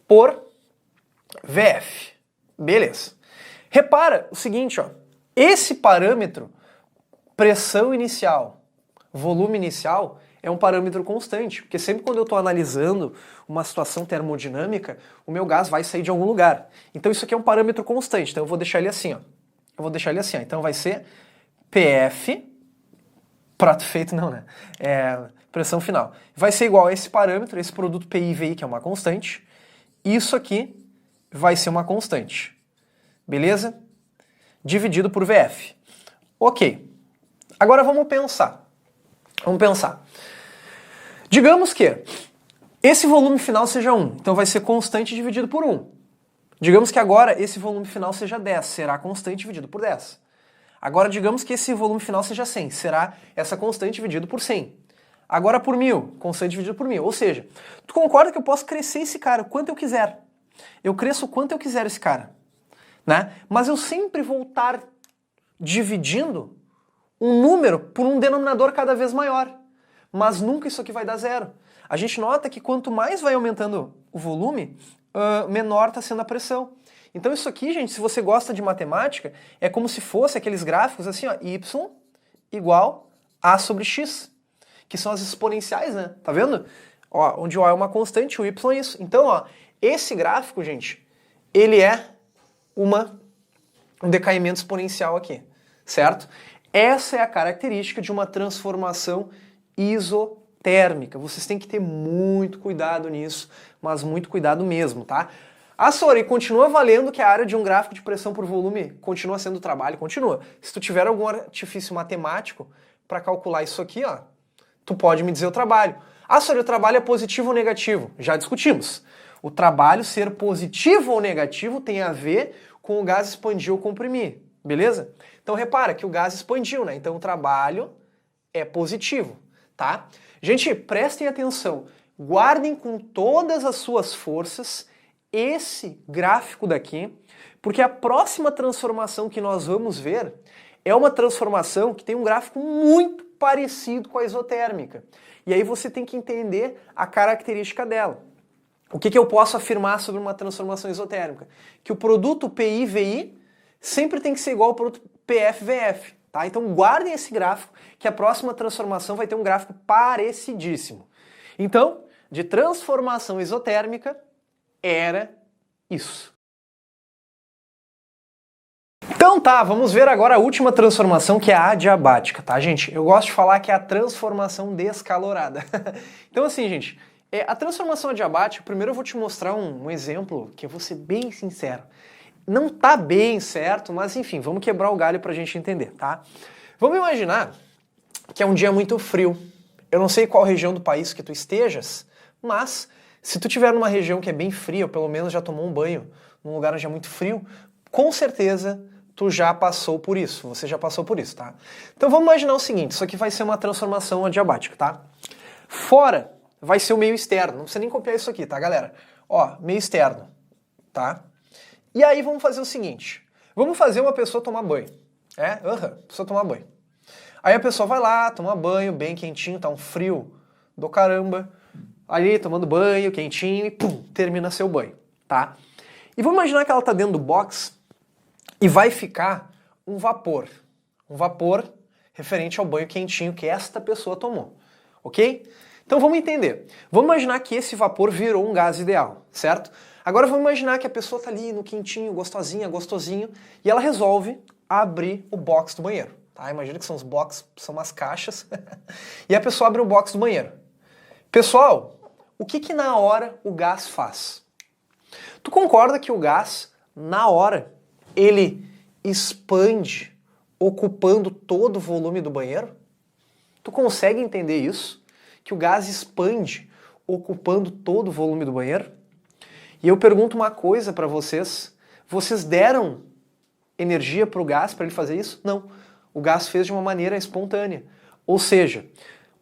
Por VF. Beleza. Repara o seguinte, ó. Esse parâmetro, pressão inicial, volume inicial, é um parâmetro constante, porque sempre quando eu estou analisando uma situação termodinâmica, o meu gás vai sair de algum lugar. Então isso aqui é um parâmetro constante, então eu vou deixar ele assim, ó. Então vai ser PF, prato feito não, né? Pressão final. Vai ser igual a esse parâmetro, esse produto PI-VI, que é uma constante. Isso aqui vai ser uma constante, beleza? Dividido por VF. Ok. Agora vamos pensar. Digamos que esse volume final seja 1, então vai ser constante dividido por 1. Digamos que agora esse volume final seja 10, será constante dividido por 10. Agora digamos que esse volume final seja 100, será essa constante dividido por 100. Agora por 1000, constante dividido por 1000. Ou seja, tu concorda que eu posso crescer esse cara o quanto eu quiser. Eu cresço o quanto eu quiser esse cara. Né? Mas eu sempre vou estar dividindo um número por um denominador cada vez maior. Mas nunca isso aqui vai dar zero. A gente nota que quanto mais vai aumentando o volume, menor está sendo a pressão. Então isso aqui, gente, se você gosta de matemática, é como se fosse aqueles gráficos assim, ó, y igual a sobre x. Que são as exponenciais, né? Tá vendo? Ó, onde o A é uma constante, o Y é isso. Então, ó, esse gráfico, gente, ele é um decaimento exponencial aqui, certo? Essa é a característica de uma transformação isotérmica. Vocês têm que ter muito cuidado nisso, mas muito cuidado mesmo, tá? Ah, Sori, continua valendo que a área de um gráfico de pressão por volume continua sendo trabalho? Continua. Se tu tiver algum artifício matemático para calcular isso aqui, ó, tu pode me dizer o trabalho. Ah, Sori, o trabalho é positivo ou negativo? Já discutimos. O trabalho ser positivo ou negativo tem a ver com o gás expandir ou comprimir, beleza? Então repara que o gás expandiu, né? Então o trabalho é positivo, tá? Gente, prestem atenção. Guardem com todas as suas forças esse gráfico daqui, porque a próxima transformação que nós vamos ver é uma transformação que tem um gráfico muito parecido com a isotérmica. E aí você tem que entender a característica dela. O que eu posso afirmar sobre uma transformação isotérmica? Que o produto PI-VI sempre tem que ser igual ao produto PF-VF. Tá? Então guardem esse gráfico, que a próxima transformação vai ter um gráfico parecidíssimo. Então, de transformação isotérmica, era isso. Então tá, vamos ver agora a última transformação, que é a adiabática, tá, gente? Eu gosto de falar que é a transformação descalorada. Então assim, gente, a transformação adiabática, primeiro eu vou te mostrar um exemplo que eu vou ser bem sincero. Não tá bem certo, mas enfim, vamos quebrar o galho pra gente entender, tá? Vamos imaginar que é um dia muito frio. Eu não sei qual região do país que tu estejas, mas se tu estiver numa região que é bem fria, ou pelo menos já tomou um banho num lugar onde é muito frio, com certeza tu já passou por isso, você já passou por isso, tá? Então vamos imaginar o seguinte, isso aqui vai ser uma transformação adiabática, tá? Fora vai ser o meio externo, não precisa nem copiar isso aqui, tá, galera? Ó, meio externo, tá? E aí vamos fazer o seguinte, vamos fazer uma pessoa tomar banho, pessoa tomar banho. Aí a pessoa vai lá, toma banho, bem quentinho, tá um frio do caramba, ali tomando banho, quentinho, e pum, termina seu banho, tá? E vamos imaginar que ela tá dentro do box e vai ficar um vapor referente ao banho quentinho que esta pessoa tomou, ok? Então vamos entender. Vamos imaginar que esse vapor virou um gás ideal, certo? Agora vamos imaginar que a pessoa tá ali no quentinho, gostosinha, gostosinho, e ela resolve abrir o box do banheiro, tá? Imagina que são os boxes, são umas caixas, e a pessoa abre o box do banheiro. Pessoal, o que na hora o gás faz? Tu concorda que o gás, na hora, ele expande, ocupando todo o volume do banheiro? Tu consegue entender isso? Que o gás expande, ocupando todo o volume do banheiro? E eu pergunto uma coisa para vocês. Vocês deram energia para o gás para ele fazer isso? Não. O gás fez de uma maneira espontânea. Ou seja,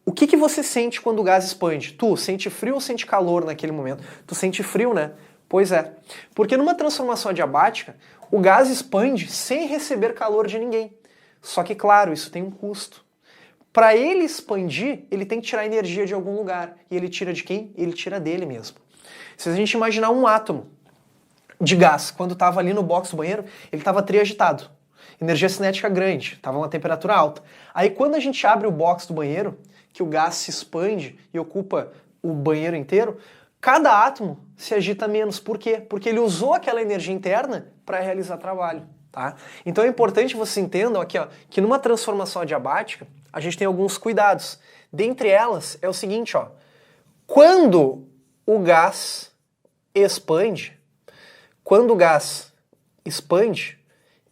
o que você sente quando o gás expande? Tu sente frio ou sente calor naquele momento? Tu sente frio, né? Pois é. Porque numa transformação adiabática, o gás expande sem receber calor de ninguém. Só que, claro, isso tem um custo. Para ele expandir, ele tem que tirar energia de algum lugar. E ele tira de quem? Ele tira dele mesmo. Se a gente imaginar um átomo de gás, quando estava ali no box do banheiro, ele estava triagitado. Energia cinética grande, estava uma temperatura alta. Aí quando a gente abre o box do banheiro, que o gás se expande e ocupa o banheiro inteiro, cada átomo se agita menos. Por quê? Porque ele usou aquela energia interna para realizar trabalho. Tá? Então é importante vocês entendam aqui, ó, que numa transformação adiabática, a gente tem alguns cuidados. Dentre elas é o seguinte, ó, quando o gás expande,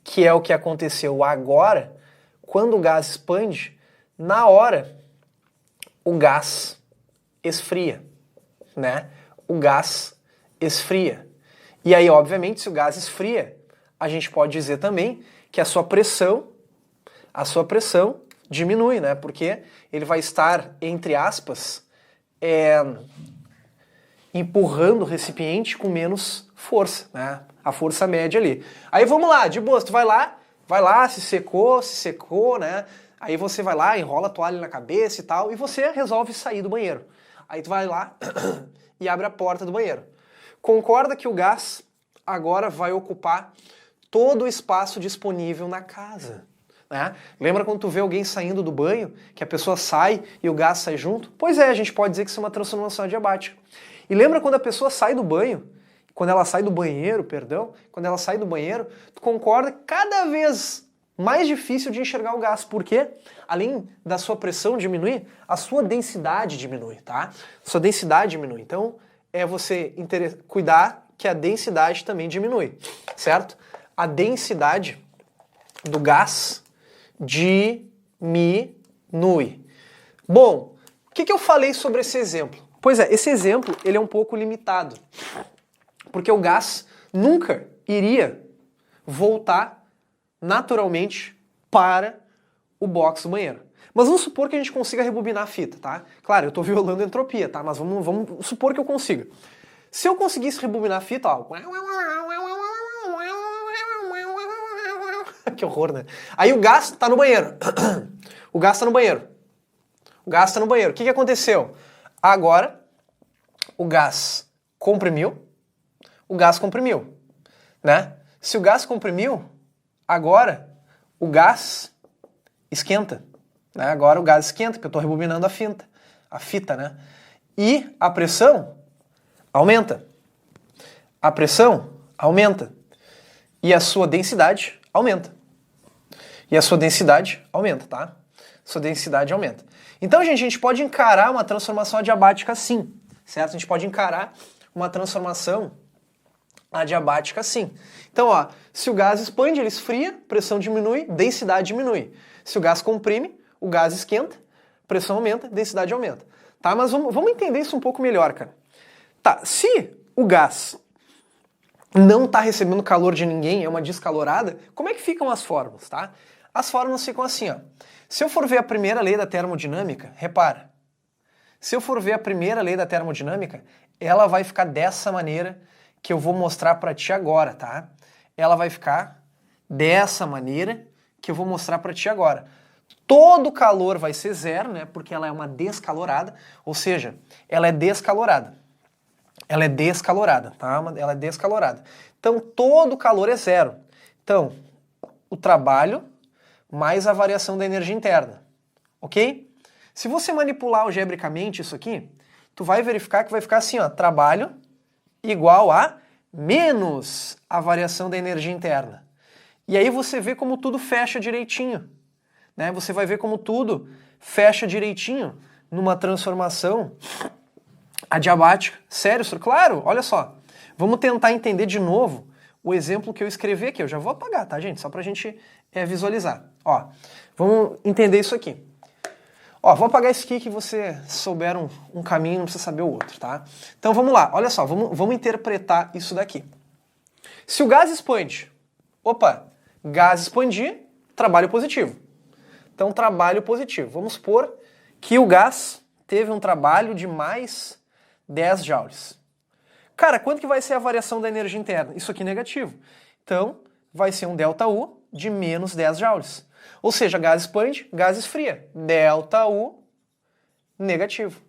que é o que aconteceu agora, quando o gás expande, na hora o gás esfria, né? O gás esfria. E aí, obviamente, se o gás esfria, a gente pode dizer também que a sua pressão diminui, né? Porque ele vai estar, entre aspas, empurrando o recipiente com menos força, né? A força média ali. Aí vamos lá, de boa, tu vai lá, se secou, né? Aí você vai lá, enrola a toalha na cabeça e tal, e você resolve sair do banheiro. Aí tu vai lá e abre a porta do banheiro. Concorda que o gás agora vai ocupar todo o espaço disponível na casa, né? Lembra quando tu vê alguém saindo do banho, que a pessoa sai e o gás sai junto? Pois é, a gente pode dizer que isso é uma transformação adiabática. E lembra quando a pessoa sai do banho, quando ela sai do banheiro, tu concorda que cada vez mais difícil de enxergar o gás. Por quê? Além da sua pressão diminuir, a sua densidade diminui, tá? Sua densidade diminui. Então, é você cuidar que a densidade também diminui, certo? A densidade do gás diminui. Bom, o que eu falei sobre esse exemplo? Pois é, esse exemplo ele é um pouco limitado, porque o gás nunca iria voltar naturalmente para o box do banheiro. Mas vamos supor que a gente consiga rebobinar a fita, tá? Claro, eu estou violando a entropia, tá? Mas vamos supor que eu consiga. Se eu conseguisse rebobinar a fita, ó... Que horror, né? Aí o gás tá no banheiro. O gás tá no banheiro. O gás está no banheiro. O que aconteceu? Agora, o gás comprimiu, né? Se o gás comprimiu, agora o gás esquenta, né? Agora o gás esquenta, porque eu estou rebobinando a fita, né? E a pressão aumenta. A pressão aumenta. E a sua densidade aumenta. E a sua densidade aumenta, tá? Sua densidade aumenta. Então, gente, a gente pode encarar uma transformação adiabática assim, certo? A gente pode encarar uma transformação adiabática assim. Então, ó, se o gás expande, ele esfria, pressão diminui, densidade diminui. Se o gás comprime, o gás esquenta, pressão aumenta, densidade aumenta. Tá? Mas vamos entender isso um pouco melhor, cara. Tá, se o gás não está recebendo calor de ninguém, é uma descalorada, como é que ficam as fórmulas, tá? As fórmulas ficam assim, ó. Se eu for ver a primeira lei da termodinâmica, repara. Se eu for ver a primeira lei da termodinâmica, ela vai ficar dessa maneira que eu vou mostrar para ti agora, tá? Ela vai ficar dessa maneira que eu vou mostrar para ti agora. Todo calor vai ser zero, né? Porque ela é uma descalorada, ou seja, ela é descalorada. Ela é descalorada, tá? Ela é descalorada. Então, todo calor é zero. Então, o trabalho mais a variação da energia interna, ok? Se você manipular algebricamente isso aqui, tu vai verificar que vai ficar assim, ó, trabalho igual a menos a variação da energia interna. E aí você vê como tudo fecha direitinho, né? Você vai ver como tudo fecha direitinho numa transformação adiabática. Sério, senhor? Claro, olha só. Vamos tentar entender de novo o exemplo que eu escrevi aqui. Eu já vou apagar, tá, gente? Só pra gente visualizar. Ó, vamos entender isso aqui. Ó, vou apagar isso aqui que você souber um caminho, não precisa saber o outro, tá? Então vamos lá, olha só, vamos interpretar isso daqui. Se o gás expande, gás expandir, trabalho positivo. Então trabalho positivo. Vamos supor que o gás teve um trabalho de mais 10 joules. Cara, quanto que vai ser a variação da energia interna? Isso aqui é negativo. Então vai ser um ΔU de menos 10 joules. Ou seja, gás expande, gás esfria. ΔU negativo.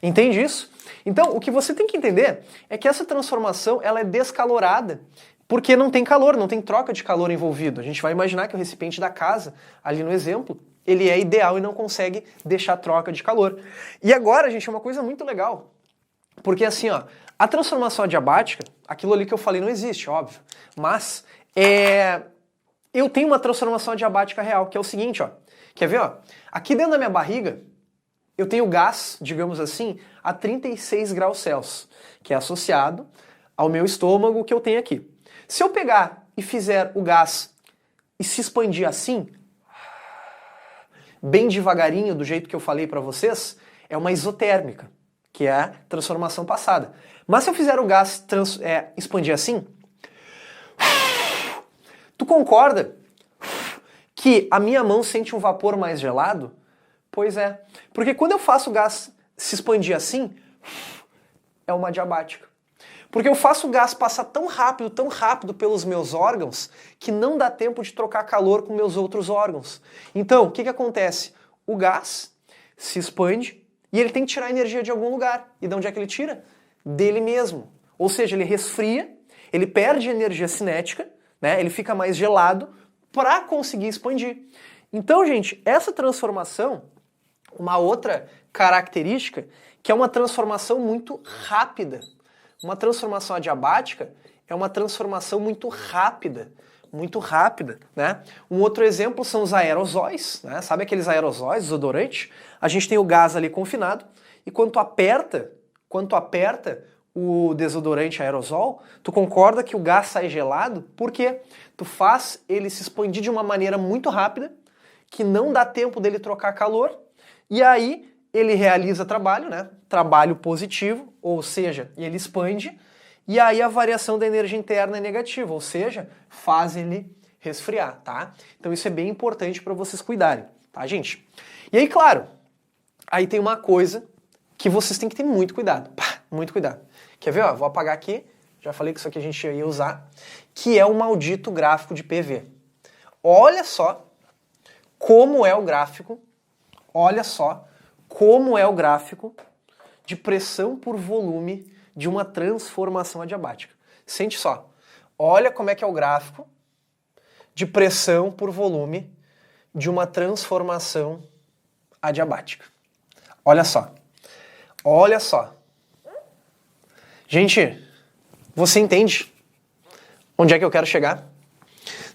Entende isso? Então, o que você tem que entender é que essa transformação ela é descalorada porque não tem calor, não tem troca de calor envolvido. A gente vai imaginar que o recipiente da casa, ali no exemplo, ele é ideal e não consegue deixar troca de calor. E agora, gente, é uma coisa muito legal. Porque assim, ó, a transformação adiabática, aquilo ali que eu falei não existe, óbvio. Mas eu tenho uma transformação adiabática real, que é o seguinte, ó. Quer ver, ó? Aqui dentro da minha barriga, eu tenho gás, digamos assim, a 36 graus Celsius, que é associado ao meu estômago que eu tenho aqui. Se eu pegar e fizer o gás e se expandir assim, bem devagarinho, do jeito que eu falei para vocês, é uma isotérmica, que é a transformação passada. Mas se eu fizer o gás expandir assim, tu concorda que a minha mão sente um vapor mais gelado? Pois é. Porque quando eu faço o gás se expandir assim, é uma adiabática. Porque eu faço o gás passar tão rápido pelos meus órgãos, que não dá tempo de trocar calor com meus outros órgãos. Então, o que acontece? O gás se expande e ele tem que tirar energia de algum lugar. E de onde é que ele tira? Dele mesmo. Ou seja, ele resfria, ele perde energia cinética, né? Ele fica mais gelado para conseguir expandir. Então, gente, essa transformação, uma outra característica, que é uma transformação muito rápida. Uma transformação adiabática é uma transformação muito rápida, né? Um outro exemplo são os aerosóis, né? Sabe aqueles aerosóis, desodorante? A gente tem o gás ali confinado e quando aperta o desodorante aerosol, tu concorda que o gás sai gelado? Por quê? Tu faz ele se expandir de uma maneira muito rápida, que não dá tempo dele trocar calor, e aí ele realiza trabalho, né? Trabalho positivo, ou seja, ele expande, e aí a variação da energia interna é negativa, ou seja, faz ele resfriar, tá? Então isso é bem importante para vocês cuidarem, tá, gente? E aí, claro, aí tem uma coisa que vocês têm que ter muito cuidado, muito cuidado. Quer ver, ó? Vou apagar aqui, já falei que isso aqui a gente ia usar, que é o maldito gráfico de PV. Olha só como é o gráfico, olha só como é o gráfico de pressão por volume de uma transformação adiabática. Sente só. Olha como é que é o gráfico de pressão por volume de uma transformação adiabática. Olha só. Olha só. Gente, você entende onde é que eu quero chegar?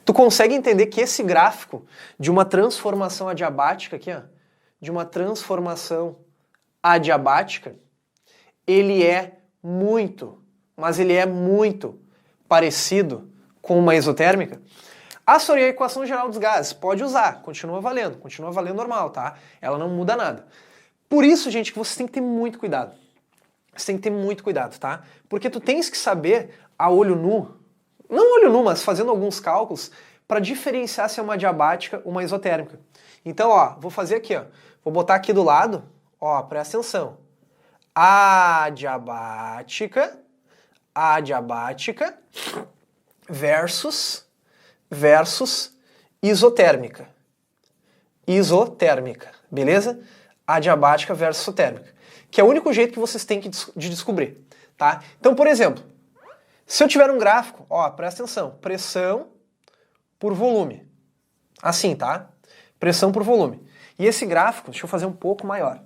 Tu consegue entender que esse gráfico de uma transformação adiabática aqui, ó, de uma transformação adiabática, ele é muito, mas ele é muito parecido com uma isotérmica? A equação geral dos gases, pode usar, continua valendo normal, tá? Ela não muda nada. Por isso, gente, que você tem que ter muito cuidado. Você tem que ter muito cuidado, tá? Porque tu tens que saber a olho nu, não olho nu, mas fazendo alguns cálculos, para diferenciar se é uma adiabática ou uma isotérmica. Então, ó, vou fazer aqui, ó. Vou botar aqui do lado, ó, presta atenção. Adiabática versus isotérmica. Isotérmica, beleza? Adiabática versus isotérmica. Que é o único jeito que vocês têm de descobrir, tá? Então, por exemplo, se eu tiver um gráfico, ó, presta atenção, pressão por volume. Assim, tá? Pressão por volume. E esse gráfico, deixa eu fazer um pouco maior.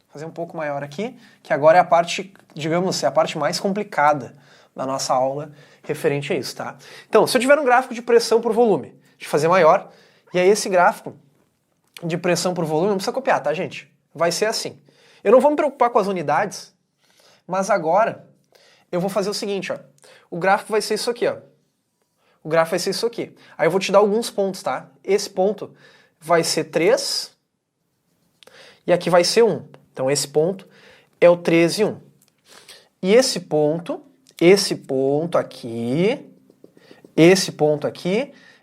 Fazer um pouco maior aqui, que agora é a parte, digamos, é a parte mais complicada da nossa aula referente a isso, tá? Então, se eu tiver um gráfico de pressão por volume, deixa eu fazer maior, e aí esse gráfico de pressão por volume, não precisa copiar, tá, gente? Vai ser assim. Eu não vou me preocupar com as unidades, mas agora eu vou fazer o seguinte, ó. O gráfico vai ser isso aqui, ó. O gráfico vai ser isso aqui. Aí eu vou te dar alguns pontos, tá? Esse ponto vai ser 3 e aqui vai ser 1. Então esse ponto é o 3 e 1. E esse ponto aqui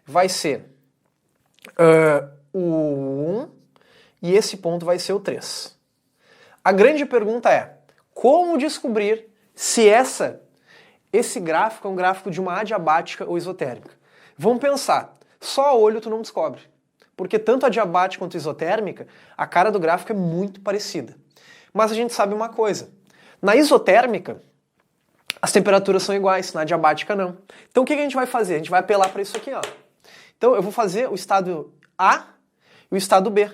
vai ser o 1 e esse ponto vai ser o 3. A grande pergunta é, como descobrir se esse gráfico é um gráfico de uma adiabática ou isotérmica? Vamos pensar, só a olho tu não descobre. Porque tanto a adiabática quanto a isotérmica, a cara do gráfico é muito parecida. Mas a gente sabe uma coisa, na isotérmica, as temperaturas são iguais, na adiabática não. Então o que a gente vai fazer? A gente vai apelar para isso aqui, ó. Então eu vou fazer o estado A e o estado B.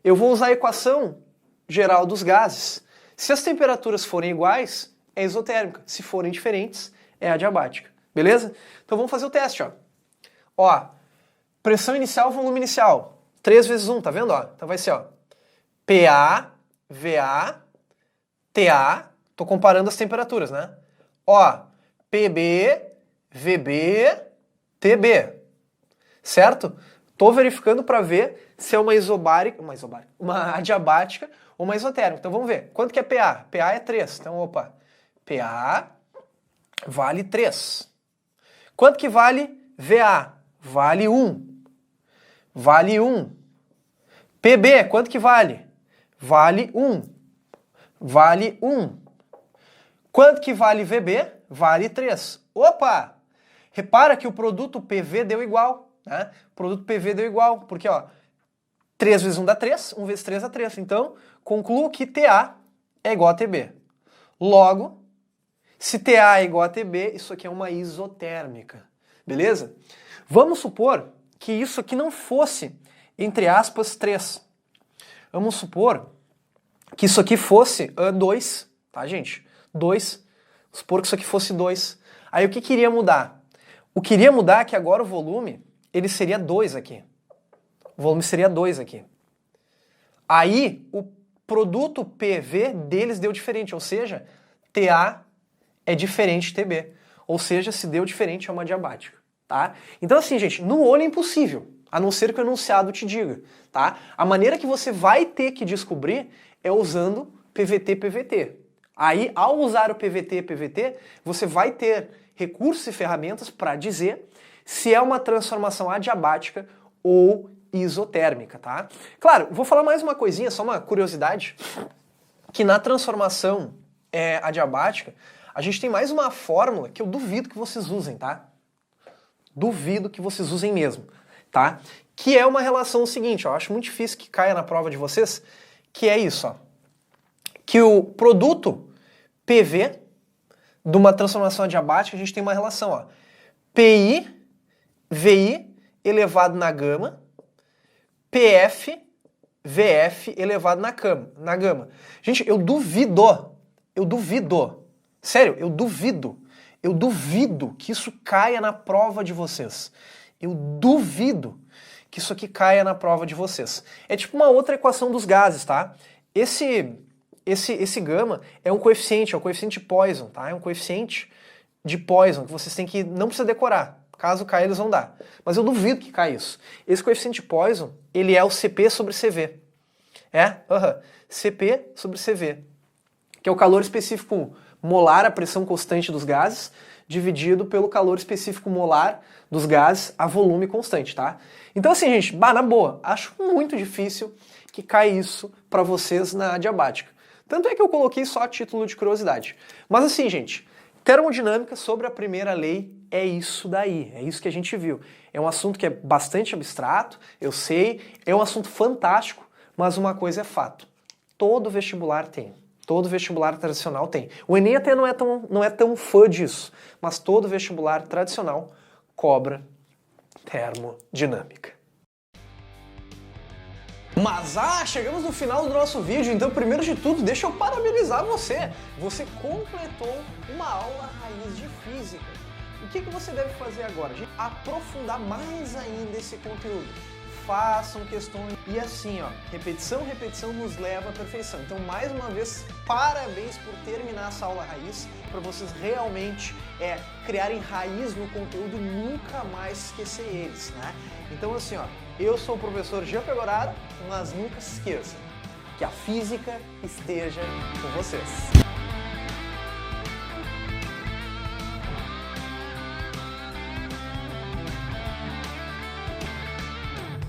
Eu vou usar a equação geral dos gases. Se as temperaturas forem iguais, é isotérmica. Se forem diferentes, é adiabática. Beleza? Então vamos fazer o teste, ó. Ó, pressão inicial, volume inicial. 3 vezes 1, tá vendo? Ó? Então vai ser, ó, PA, VA, TA. Tô comparando as temperaturas, né? Ó, PB, VB, TB. Certo? Tô verificando para ver se é uma adiabática ou uma isotérmica. Então vamos ver. Quanto que é PA? PA é 3. Então, opa. PA vale 3. Quanto que vale VA? Vale 1. Vale 1. PB, quanto que vale? Vale 1. Vale 1. Quanto que vale VB? Vale 3. Opa! Repara que o produto PV deu igual, né? O produto PV deu igual, porque, ó, 3 vezes 1 dá 3, 1 vezes 3 dá 3. Então, concluo que TA é igual a TB. Logo, se TA é igual a TB, isso aqui é uma isotérmica. Beleza? Vamos supor que isso aqui não fosse, entre aspas, 3. Vamos supor que isso aqui fosse 2, tá, gente? 2. Vamos supor que isso aqui fosse 2. Aí o que queria mudar? O que queria mudar é que agora o volume, ele seria 2 aqui. O volume seria 2 aqui. Aí o produto PV deles deu diferente, ou seja, TA é diferente de TB. Ou seja, se deu diferente é uma adiabática, tá? Então assim, gente, no olho é impossível, a não ser que o enunciado te diga, tá? A maneira que você vai ter que descobrir é usando PVT-PVT. Aí, ao usar o PVT-PVT, você vai ter recursos e ferramentas para dizer se é uma transformação adiabática ou isotérmica, tá? Claro, vou falar mais uma coisinha, só uma curiosidade, que na transformação adiabática, a gente tem mais uma fórmula que eu duvido que vocês usem, tá? Duvido que vocês usem mesmo, tá? Que é uma relação seguinte, ó, eu acho muito difícil que caia na prova de vocês, que é isso, ó. Que o produto PV de uma transformação adiabática, a gente tem uma relação, ó. PI, VI elevado na gama, PF, VF elevado na gama. Gente, eu duvido, sério, eu duvido que isso caia na prova de vocês. Eu duvido que isso aqui caia na prova de vocês. É tipo uma outra equação dos gases, tá? Esse gama é um coeficiente Poisson, tá? É um coeficiente de Poisson que vocês têm que, não precisa decorar. Caso caia, eles vão dar. Mas eu duvido que caia isso. Esse coeficiente de Poisson, ele é o Cp sobre CV. Cp sobre CV. Que é o calor específico molar, a pressão constante dos gases, dividido pelo calor específico molar dos gases a volume constante, tá? Então assim, gente, na boa, acho muito difícil que caia isso para vocês na adiabática. Tanto é que eu coloquei só a título de curiosidade. Mas assim, gente, termodinâmica sobre a primeira lei é isso daí, é isso que a gente viu. É um assunto que é bastante abstrato, eu sei, é um assunto fantástico, mas uma coisa é fato. Todo vestibular tem. Todo vestibular tradicional tem. O Enem até não é tão fã disso, mas todo vestibular tradicional cobra termodinâmica. Mas chegamos no final do nosso vídeo, então primeiro de tudo, deixa eu parabenizar você. Você completou uma aula raiz de física. O que você deve fazer agora? Aprofundar mais ainda esse conteúdo. Façam questões. E assim, ó, repetição nos leva à perfeição. Então, mais uma vez, parabéns por terminar essa aula raiz, para vocês realmente criarem raiz no conteúdo e nunca mais esquecer eles, né? Então, assim, ó, eu sou o professor Jean Pegoraro, mas nunca se esqueça que a física esteja com vocês.